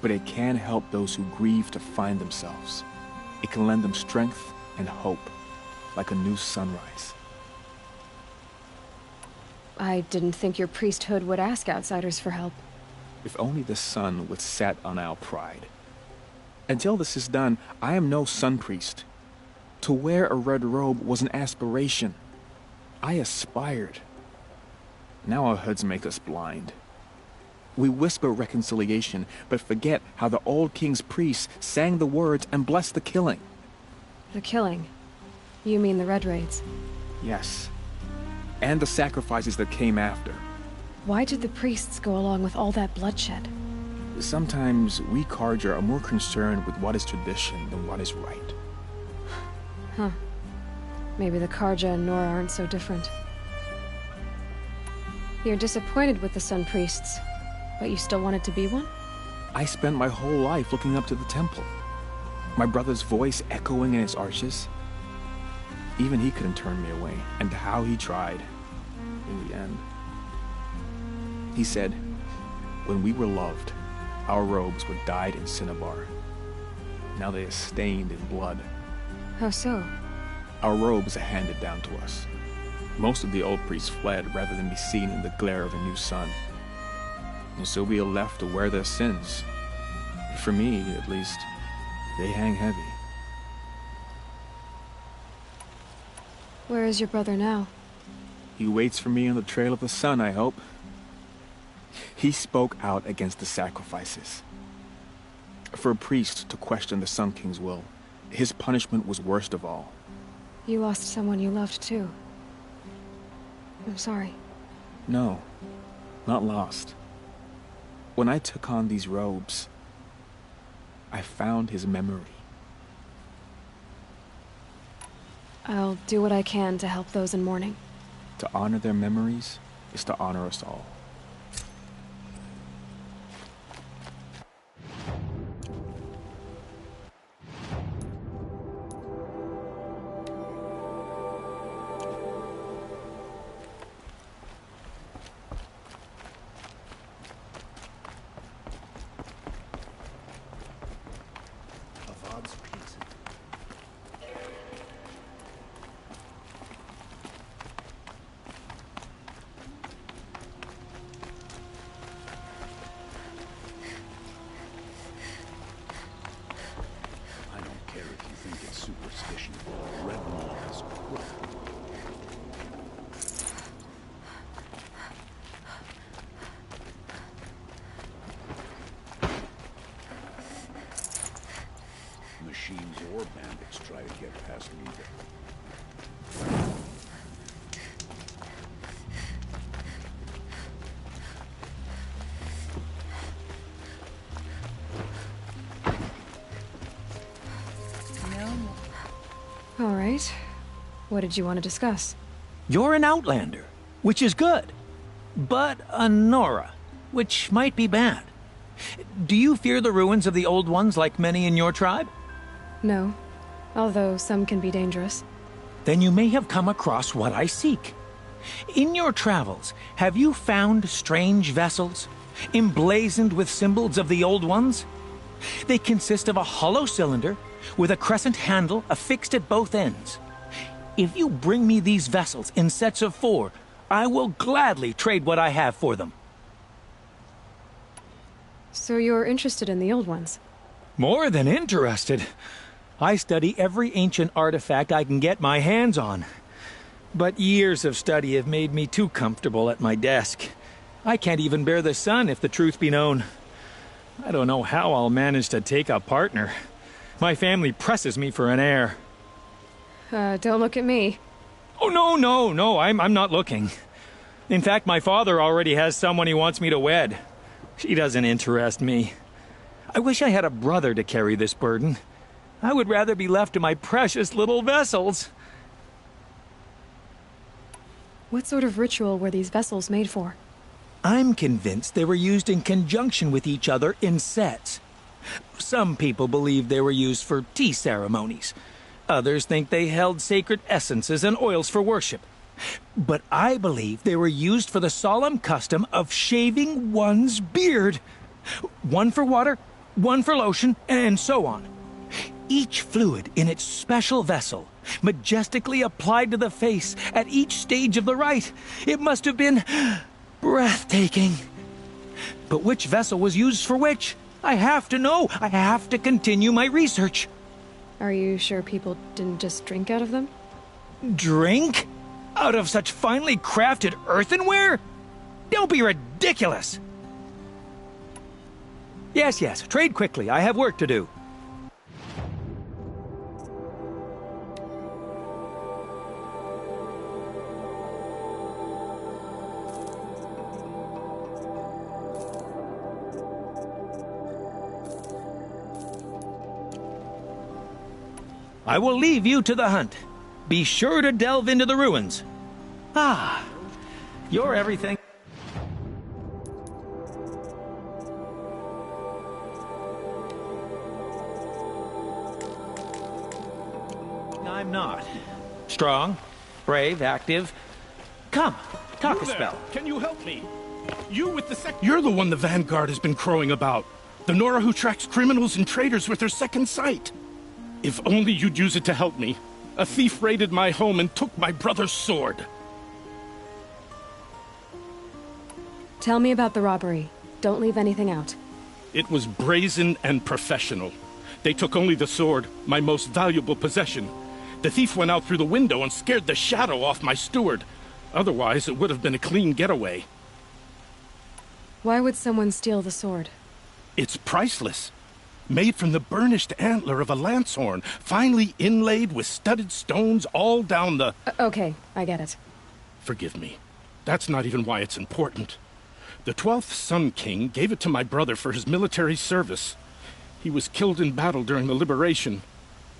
but it can help those who grieve to find themselves. It can lend them strength and hope, like a new sunrise. I didn't think your priesthood would ask outsiders for help. If only the sun would set on our pride. Until this is done, I am no sun priest. To wear a red robe was an aspiration. I aspired. Now our hoods make us blind. We whisper reconciliation, but forget how the old king's priests sang the words and blessed the killing. The killing? You mean the Red Raids? Yes. And the sacrifices that came after. Why did the priests go along with all that bloodshed? Sometimes we Carja are more concerned with what is tradition than what is right. Huh. Maybe the Carja and Nora aren't so different. You're disappointed with the Sun Priests, but you still wanted to be one? I spent my whole life looking up to the temple. My brother's voice echoing in its arches. Even he couldn't turn me away, and how he tried. In the end. He said, when we were loved, our robes were dyed in cinnabar. Now they are stained in blood. How so? Our robes are handed down to us. Most of the old priests fled rather than be seen in the glare of a new sun. And so we are left to wear their sins. For me, at least, they hang heavy. Where is your brother now? He waits for me on the trail of the sun, I hope. He spoke out against the sacrifices. For a priest to question the Sun King's will, his punishment was worst of all. You lost someone you loved too. I'm sorry. No, not lost. When I took on these robes, I found his memory. I'll do what I can to help those in mourning. To honor their memories is to honor us all. Machines or bandits try to get past neither. All right. What did you want to discuss? You're an Outlander, which is good. But a Nora, which might be bad. Do you fear the ruins of the Old Ones like many in your tribe? No, although some can be dangerous. Then you may have come across what I seek. In your travels, have you found strange vessels, emblazoned with symbols of the Old Ones? They consist of a hollow cylinder with a crescent handle affixed at both ends. If you bring me these vessels in sets of 4, I will gladly trade what I have for them. So you're interested in the Old Ones? More than interested. I study every ancient artifact I can get my hands on. But years of study have made me too comfortable at my desk. I can't even bear the sun, if the truth be known. I don't know how I'll manage to take a partner. My family presses me for an heir. Don't look at me. Oh, no, I'm not looking. In fact, my father already has someone he wants me to wed. She doesn't interest me. I wish I had a brother to carry this burden. I would rather be left to my precious little vessels. What sort of ritual were these vessels made for? I'm convinced they were used in conjunction with each other in sets. Some people believe they were used for tea ceremonies. Others think they held sacred essences and oils for worship. But I believe they were used for the solemn custom of shaving one's beard. One for water, one for lotion, and so on. Each fluid in its special vessel, majestically applied to the face at each stage of the rite. It must have been breathtaking. But which vessel was used for which? I have to know. I have to continue my research. Are you sure people didn't just drink out of them? Drink? Out of such finely crafted earthenware? Don't be ridiculous! Yes, trade quickly. I have work to do. I will leave you to the hunt. Be sure to delve into the ruins. Ah, you're everything. I'm not. Strong, brave, active. Come, talk a spell. Can you help me? You with the You're the one the Vanguard has been crowing about. The Nora who tracks criminals and traitors with her second sight. If only you'd use it to help me. A thief raided my home and took my brother's sword. Tell me about the robbery. Don't leave anything out. It was brazen and professional. They took only the sword, my most valuable possession. The thief went out through the window and scared the shadow off my steward. Otherwise, it would have been a clean getaway. Why would someone steal the sword? It's priceless. Made from the burnished antler of a lancehorn, finely inlaid with studded stones all down the... Okay, I get it. Forgive me. That's not even why it's important. The 12th Sun King gave it to my brother for his military service. He was killed in battle during the liberation.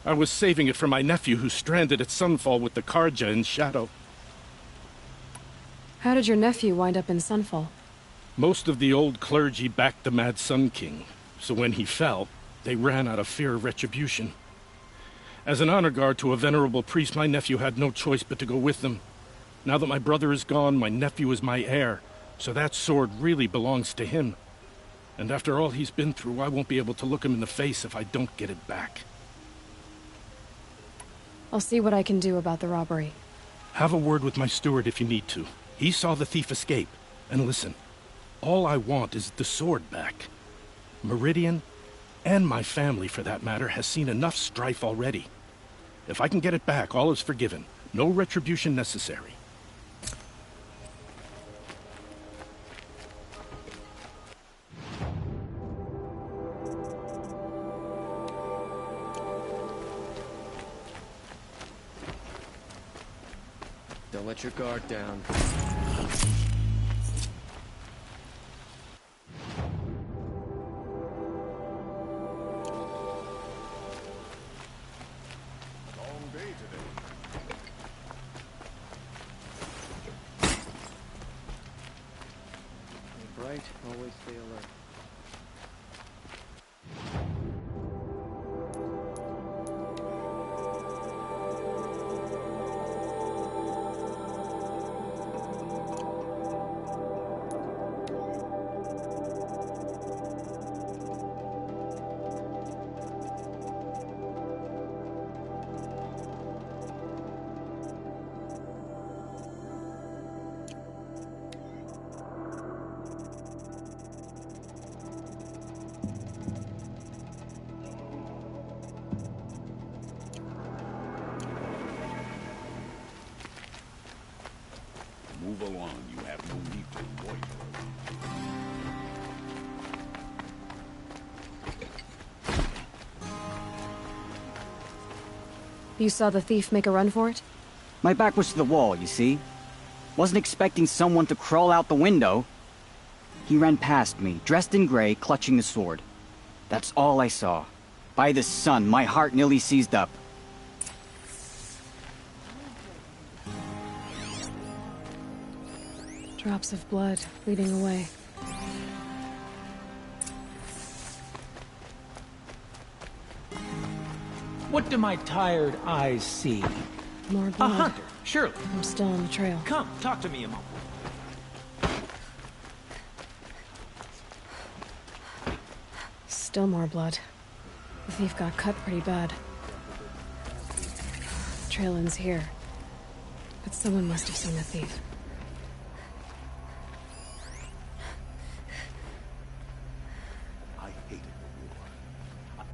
I was saving it for my nephew who's stranded at Sunfall with the tarkungZ in Shadow. How did your nephew wind up in Sunfall? Most of the old clergy backed the Mad Sun King, so when he fell, they ran out of fear of retribution. As an honor guard to a venerable priest, my nephew had no choice but to go with them. Now that my brother is gone, my nephew is my heir, so that sword really belongs to him. And after all he's been through, I won't be able to look him in the face if I don't get it back. I'll see what I can do about the robbery. Have a word with my steward if you need to. He saw the thief escape. And listen, all I want is the sword back. Meridian, and my family for that matter, has seen enough strife already. If I can get it back, all is forgiven. No retribution necessary. Don't let your guard down. Bright, always stay alert. Move along. You have no need to loiter. You saw the thief make a run for it? My back was to the wall, you see? Wasn't expecting someone to crawl out the window. He ran past me, dressed in gray, clutching the sword. That's all I saw. By the sun, my heart nearly seized up. Drops of blood bleeding away. What do my tired eyes see? More A blood. hunter, surely. I'm still on the trail. Come, talk to me a moment. Still more blood. The thief got cut pretty bad. The trail ends here. But someone must have seen the thief. I hated the war.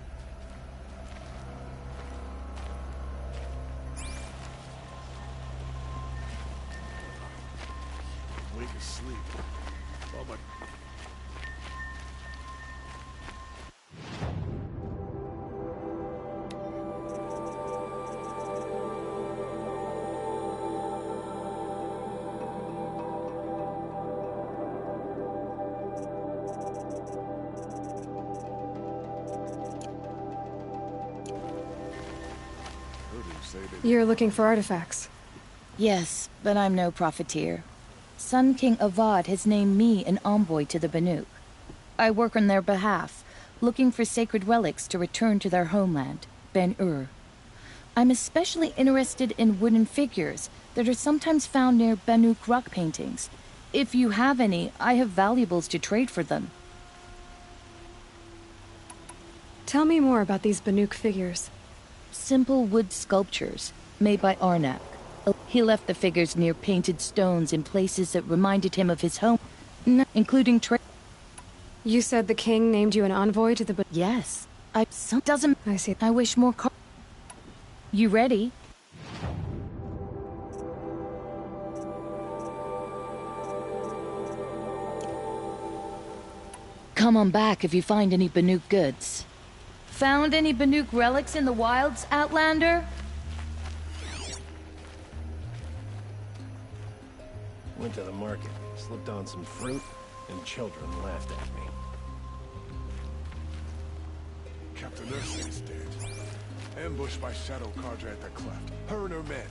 Wake asleep. Oh, but You're looking for artifacts. Yes, but I'm no profiteer. Sun King Avad has named me an envoy to the Banuk. I work on their behalf, looking for sacred relics to return to their homeland, Ben-Ur. I'm especially interested in wooden figures that are sometimes found near Banuk rock paintings. If you have any, I have valuables to trade for them. Tell me more about these Banuk figures. Simple wood sculptures, made by Arnak. He left the figures near painted stones in places that reminded him of his home, including You said the king named you an envoy to the Yes. I see. I wish more You ready? Come on back if you find any Banuk goods. Found any Banuk relics in the wilds, Outlander? Went to the market, slipped on some fruit, and children laughed at me. Captain Ursa is dead. Ambushed by Shadow Carja at the cleft. Her and her men.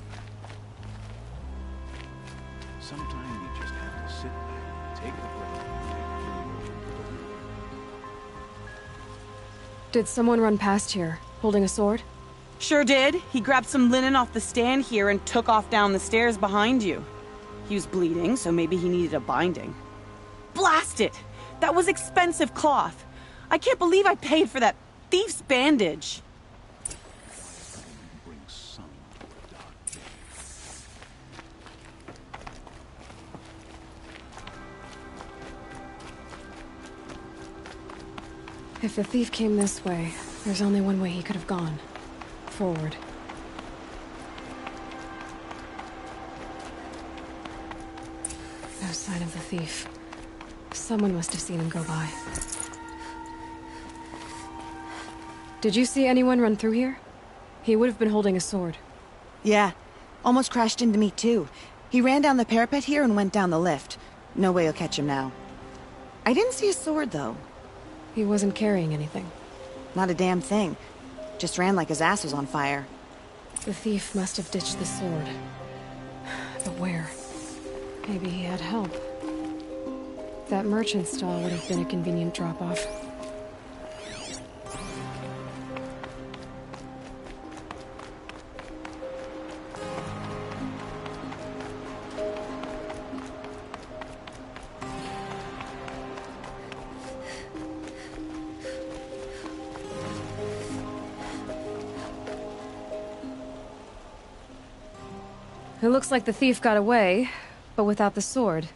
Sometimes you just have to sit back, take the breath, and take it from Did someone run past here, holding a sword? Sure did. He grabbed some linen off the stand here and took off down the stairs behind you. He was bleeding, so maybe he needed a binding. Blast it! That was expensive cloth. I can't believe I paid for that thief's bandage. If the thief came this way, there's only one way he could have gone. Forward. No sign of the thief. Someone must have seen him go by. Did you see anyone run through here? He would have been holding a sword. Yeah. Almost crashed into me, too. He ran down the parapet here and went down the lift. No way you'll catch him now. I didn't see a sword, though. He wasn't carrying anything. Not a damn thing. Just ran like his ass was on fire. The thief must have ditched the sword. But where? Maybe he had help. That merchant stall would have been a convenient drop-off. It looks like the thief got away, but without the sword.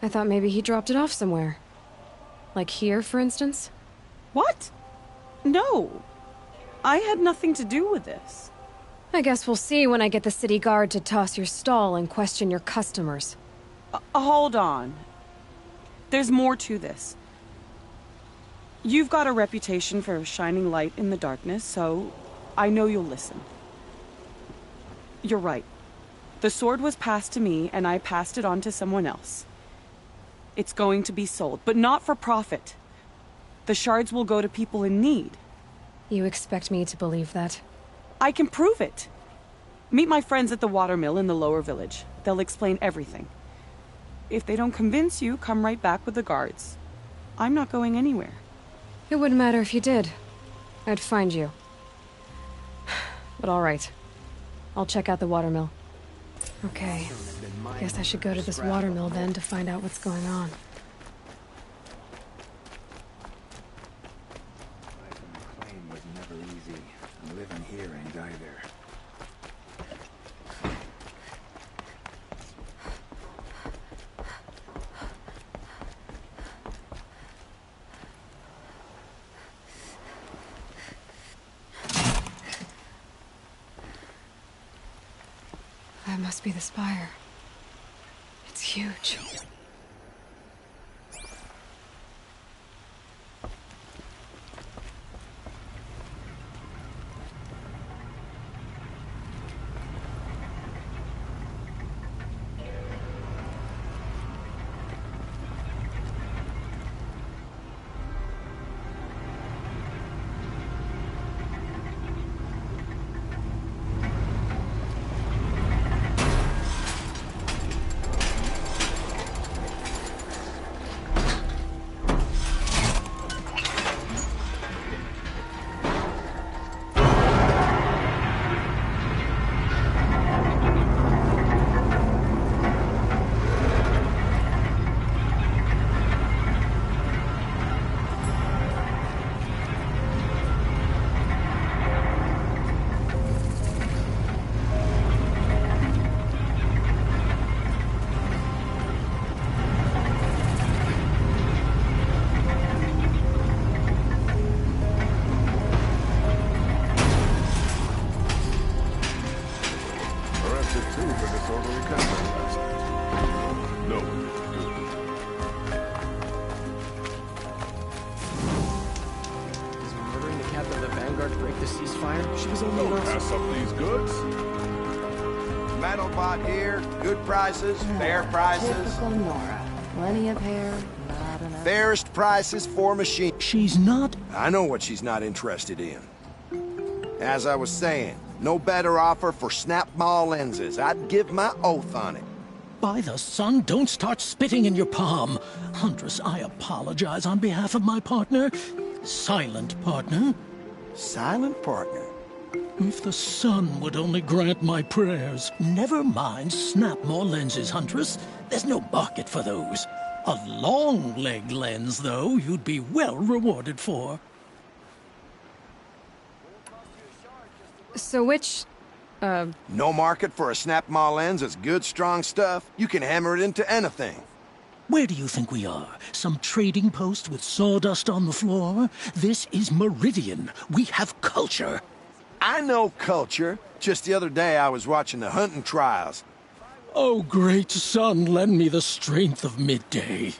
I thought maybe he dropped it off somewhere. Like here, for instance? What? No. I had nothing to do with this. I guess we'll see when I get the city guard to toss your stall and question your customers. Hold on. There's more to this. You've got a reputation for shining light in the darkness, so I know you'll listen. You're right. The sword was passed to me, and I passed it on to someone else. It's going to be sold, but not for profit. The shards will go to people in need. You expect me to believe that? I can prove it. Meet my friends at the watermill in the lower village. They'll explain everything. If they don't convince you, come right back with the guards. I'm not going anywhere. It wouldn't matter if you did. I'd find you. But all right. I'll check out the watermill. Okay. Guess I should go to this watermill then to find out what's going on. McLean was never easy, and living here ain't either. That must be the spire. It's huge. Fair prices. Typical Nora. Plenty of hair, not enough. Fairest prices for machine. She's not... I know what she's not interested in. As I was saying, no better offer for snap-maw lenses. I'd give my oath on it. By the sun, don't start spitting in your palm. Huntress, I apologize on behalf of my partner. Silent partner. Silent partner? If the sun would only grant my prayers. Never mind snap-maw lenses, Huntress. There's no market for those. A long-leg lens, though, you'd be well rewarded for. So which... No market for a snap-maw lens is good, strong stuff. You can hammer it into anything. Where do you think we are? Some trading post with sawdust on the floor? This is Meridian. We have culture. I know culture. Just the other day I was watching the hunting trials. Oh, great sun, lend me the strength of midday.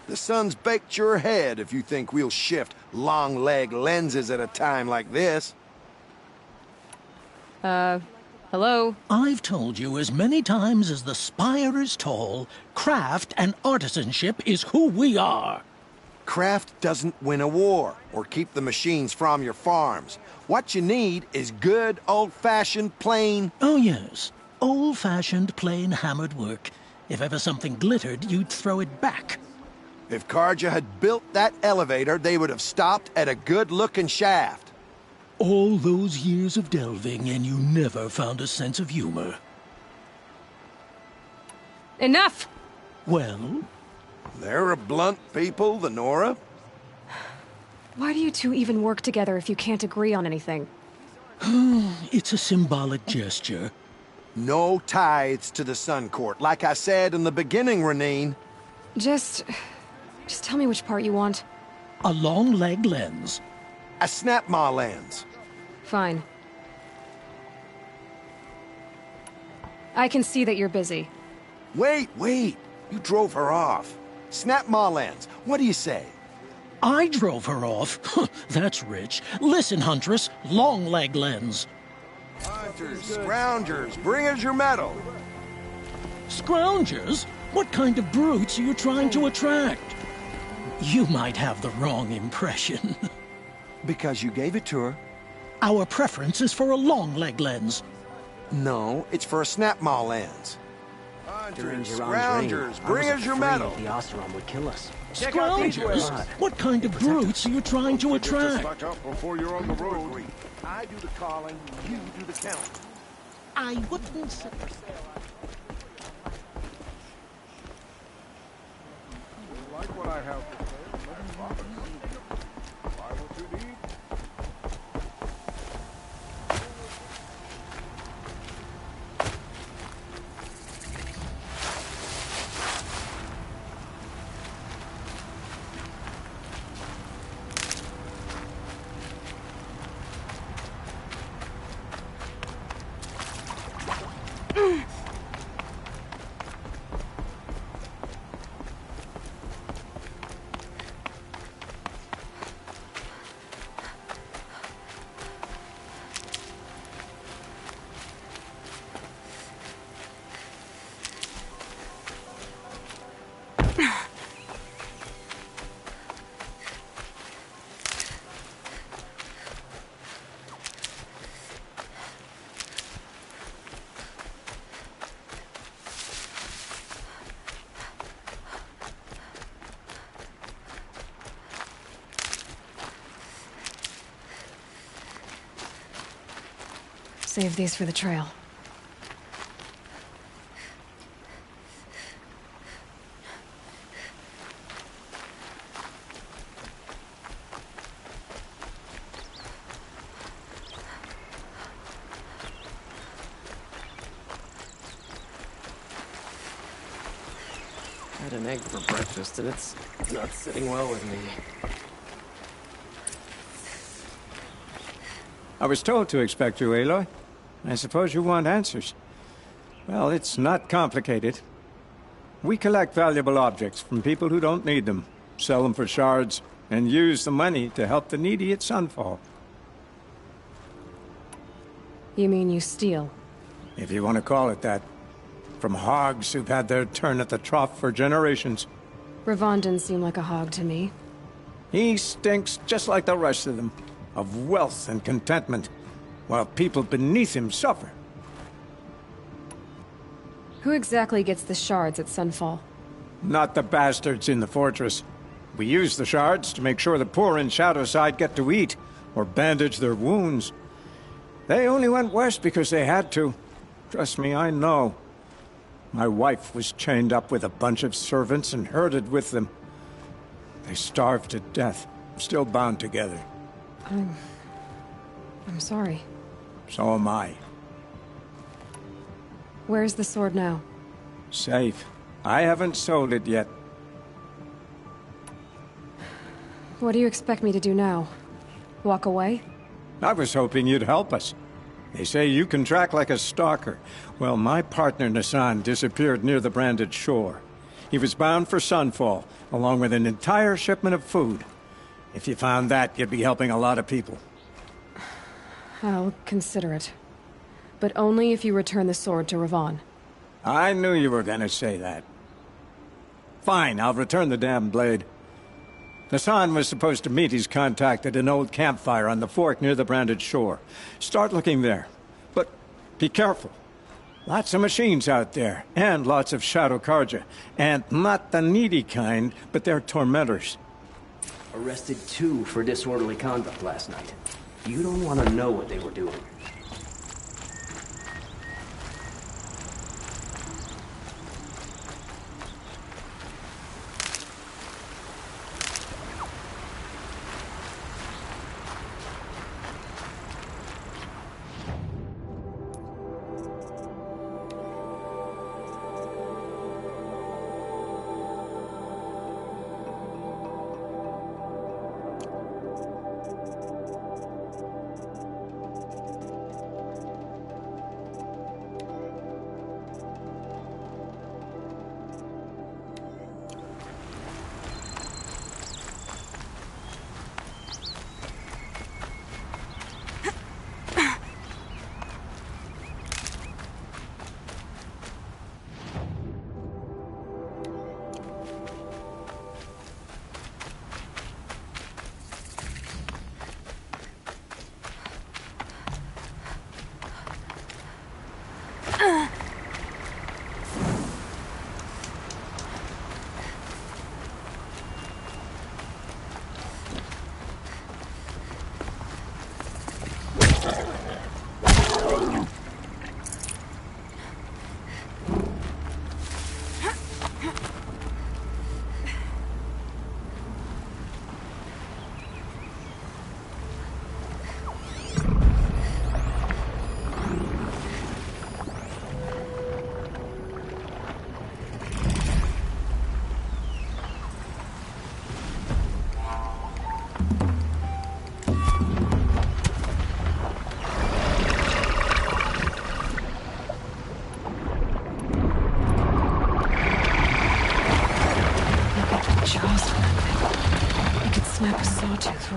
The sun's baked your head if you think we'll shift long-leg lenses at a time like this. Hello? I've told you as many times as the spire is tall, craft and artisanship is who we are. Craft doesn't win a war or keep the machines from your farms. What you need is good, old-fashioned, plain... Oh, yes. Old-fashioned, plain hammered work. If ever something glittered, you'd throw it back. If Carja had built that elevator, they would have stopped at a good-looking shaft. All those years of delving, and you never found a sense of humor. Enough! Well? They're a blunt people, the Nora. Why do you two even work together if you can't agree on anything? It's a symbolic gesture. No tithes to the Sun Court, like I said in the beginning, Renine. Just tell me which part you want. A long-leg lens. A snap-maw lens. Fine. I can see that you're busy. Wait. You drove her off. Snap-maw lens. What do you say? I drove her off? That's rich. Listen, Huntress, long-leg lens. Hunters, scroungers, bring us your metal. Scroungers? What kind of brutes are you trying to attract? You might have the wrong impression. Because you gave it to her. Our preference is for a long leg lens. No, it's for a snap maw lens. During Hunters, Jiran's scroungers, reign, bring I us was your afraid medal. the Oseram would kill us. Scroungers? What kind of brutes are you trying to attract? Back up before you're on the road. I do the calling, you do the counting. I wouldn't say... Like what I have to say, buy what you need. Save these for the trail. I had an egg for breakfast, and it's not sitting well with me. I was told to expect you, Aloy. I suppose you want answers. Well, it's not complicated. We collect valuable objects from people who don't need them, sell them for shards, and use the money to help the needy at Sunfall. You mean you steal? If you want to call it that. From hogs who've had their turn at the trough for generations. Ravon didn't seem like a hog to me. He stinks just like the rest of them, of wealth and contentment, while people beneath him suffer. Who exactly gets the shards at Sunfall? Not the bastards in the fortress. We use the shards to make sure the poor in Shadowside get to eat, or bandage their wounds. They only went west because they had to. Trust me, I know. My wife was chained up with a bunch of servants and herded with them. They starved to death, still bound together. I'm sorry. So am I. Where's the sword now? Safe. I haven't sold it yet. What do you expect me to do now? Walk away? I was hoping you'd help us. They say you can track like a stalker. Well, my partner Nassan disappeared near the branded shore. He was bound for Sunfall, along with an entire shipment of food. If you found that, you'd be helping a lot of people. I'll consider it. But only if you return the sword to Ravon. I knew you were gonna say that. Fine, I'll return the damn blade. Nassan was supposed to meet his contact at an old campfire on the fork near the branded shore. Start looking there. But be careful. Lots of machines out there, and lots of Shadow Karja. And not the needy kind, but they're tormentors. Arrested 2 for disorderly conduct last night. You don't want to know what they were doing.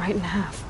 right in half.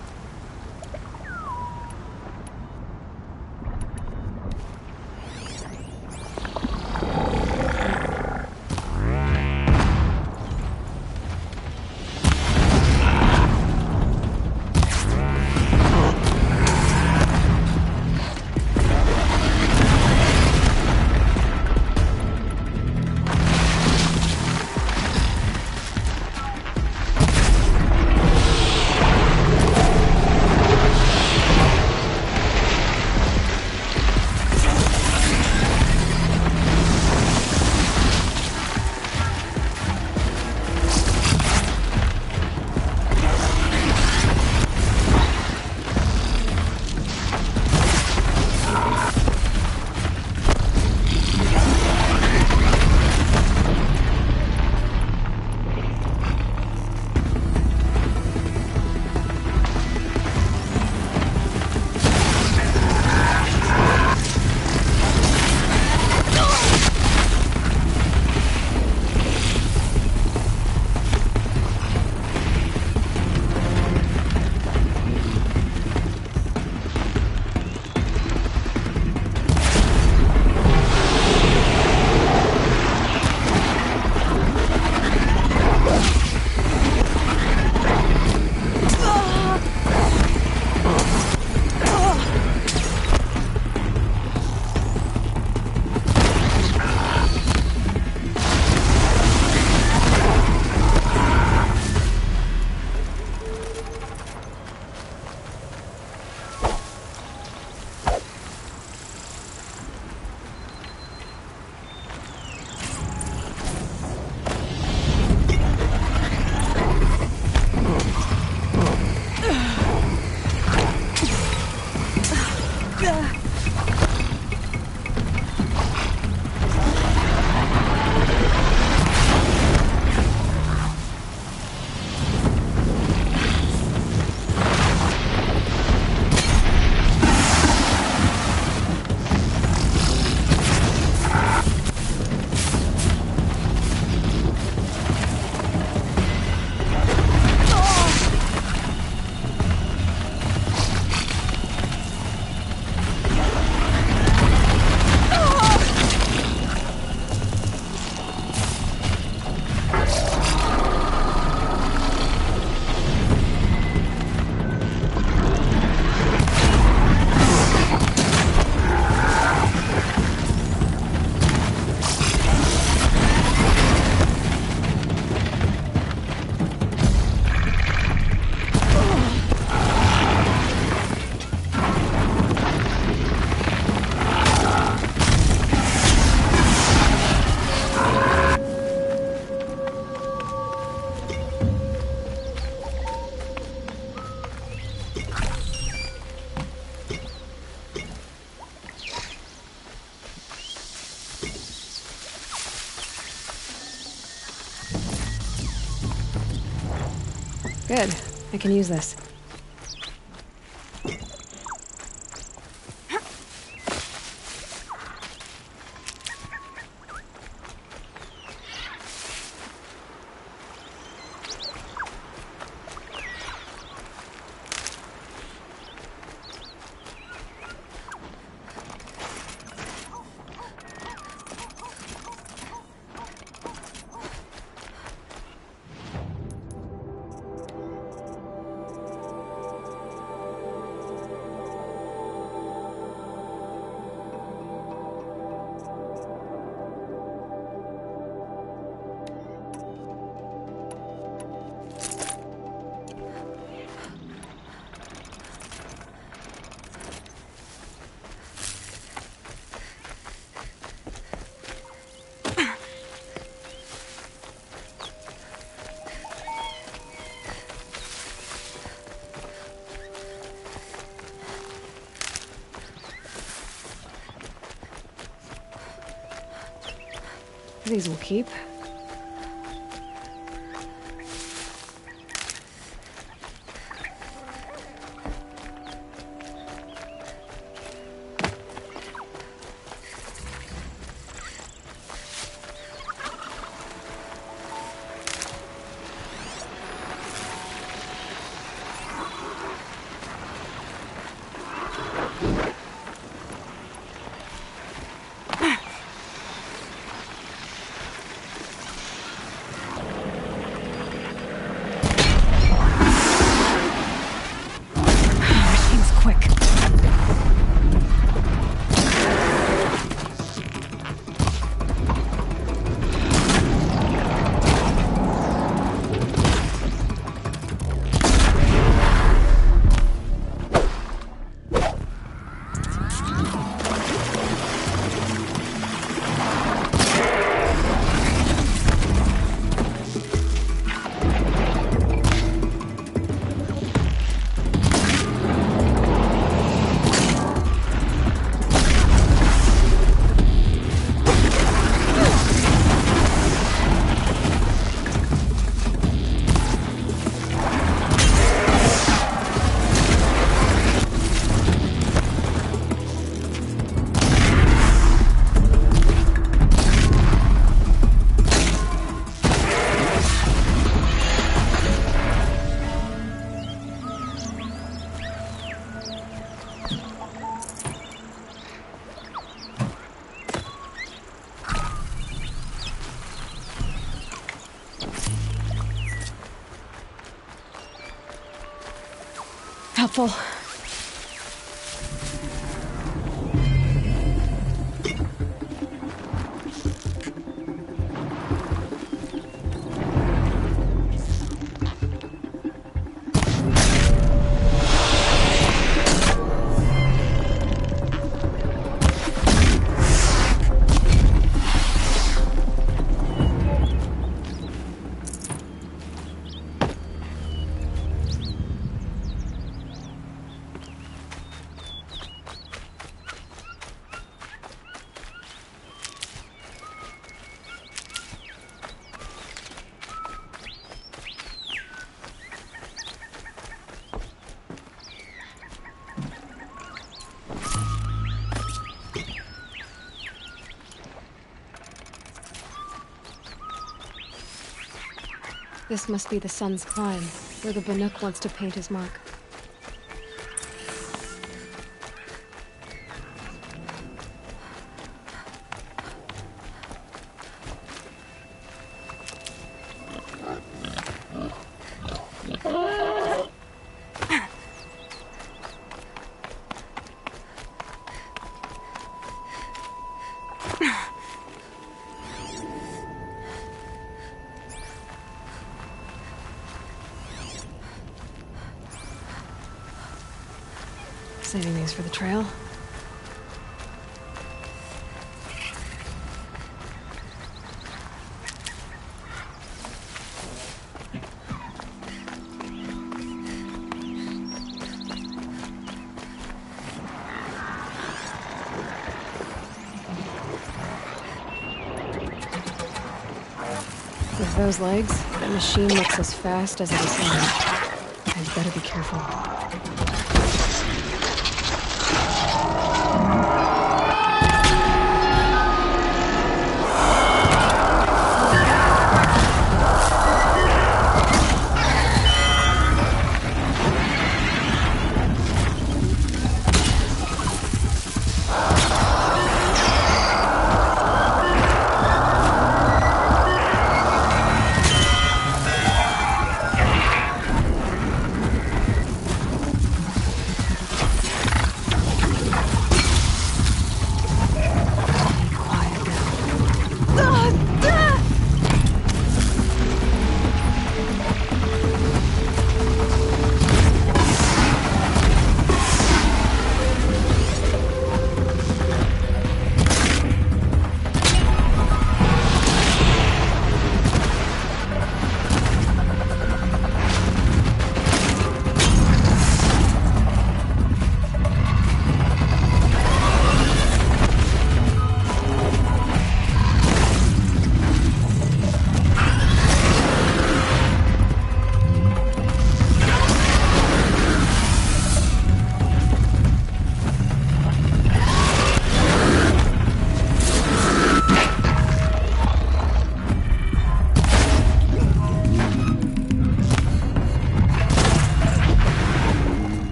Good. I can use this. These will keep. Helpful. This must be the sun's climb, where the Banuk wants to paint his mark. Saving these for the trail. With those legs, that machine looks as fast as it is sound. I'd better be careful.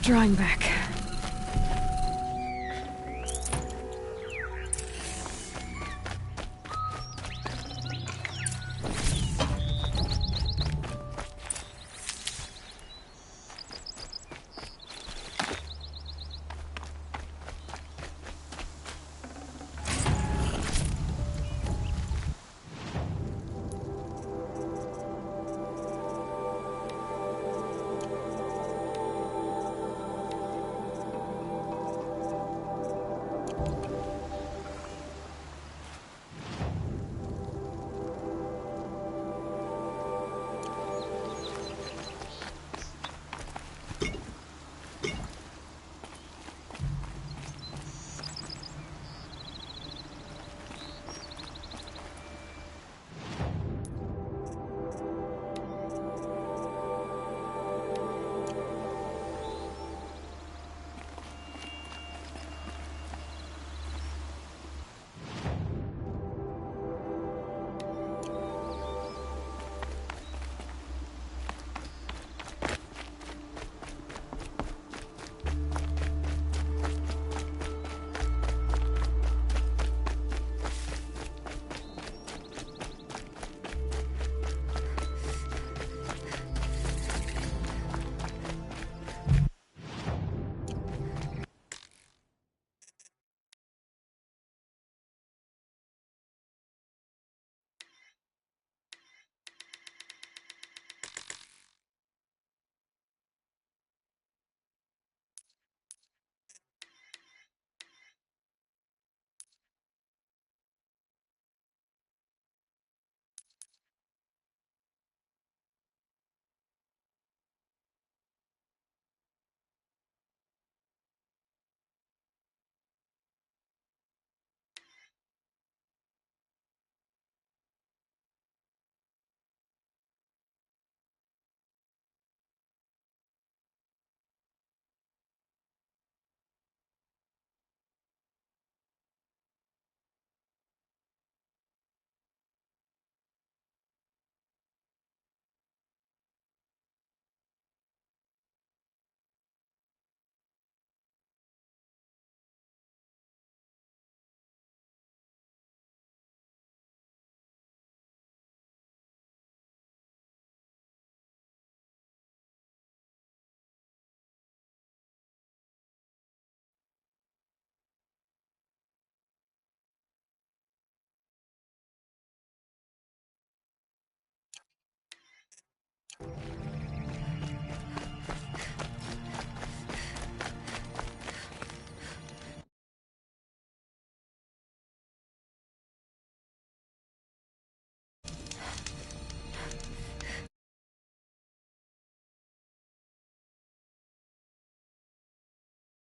Drawing back.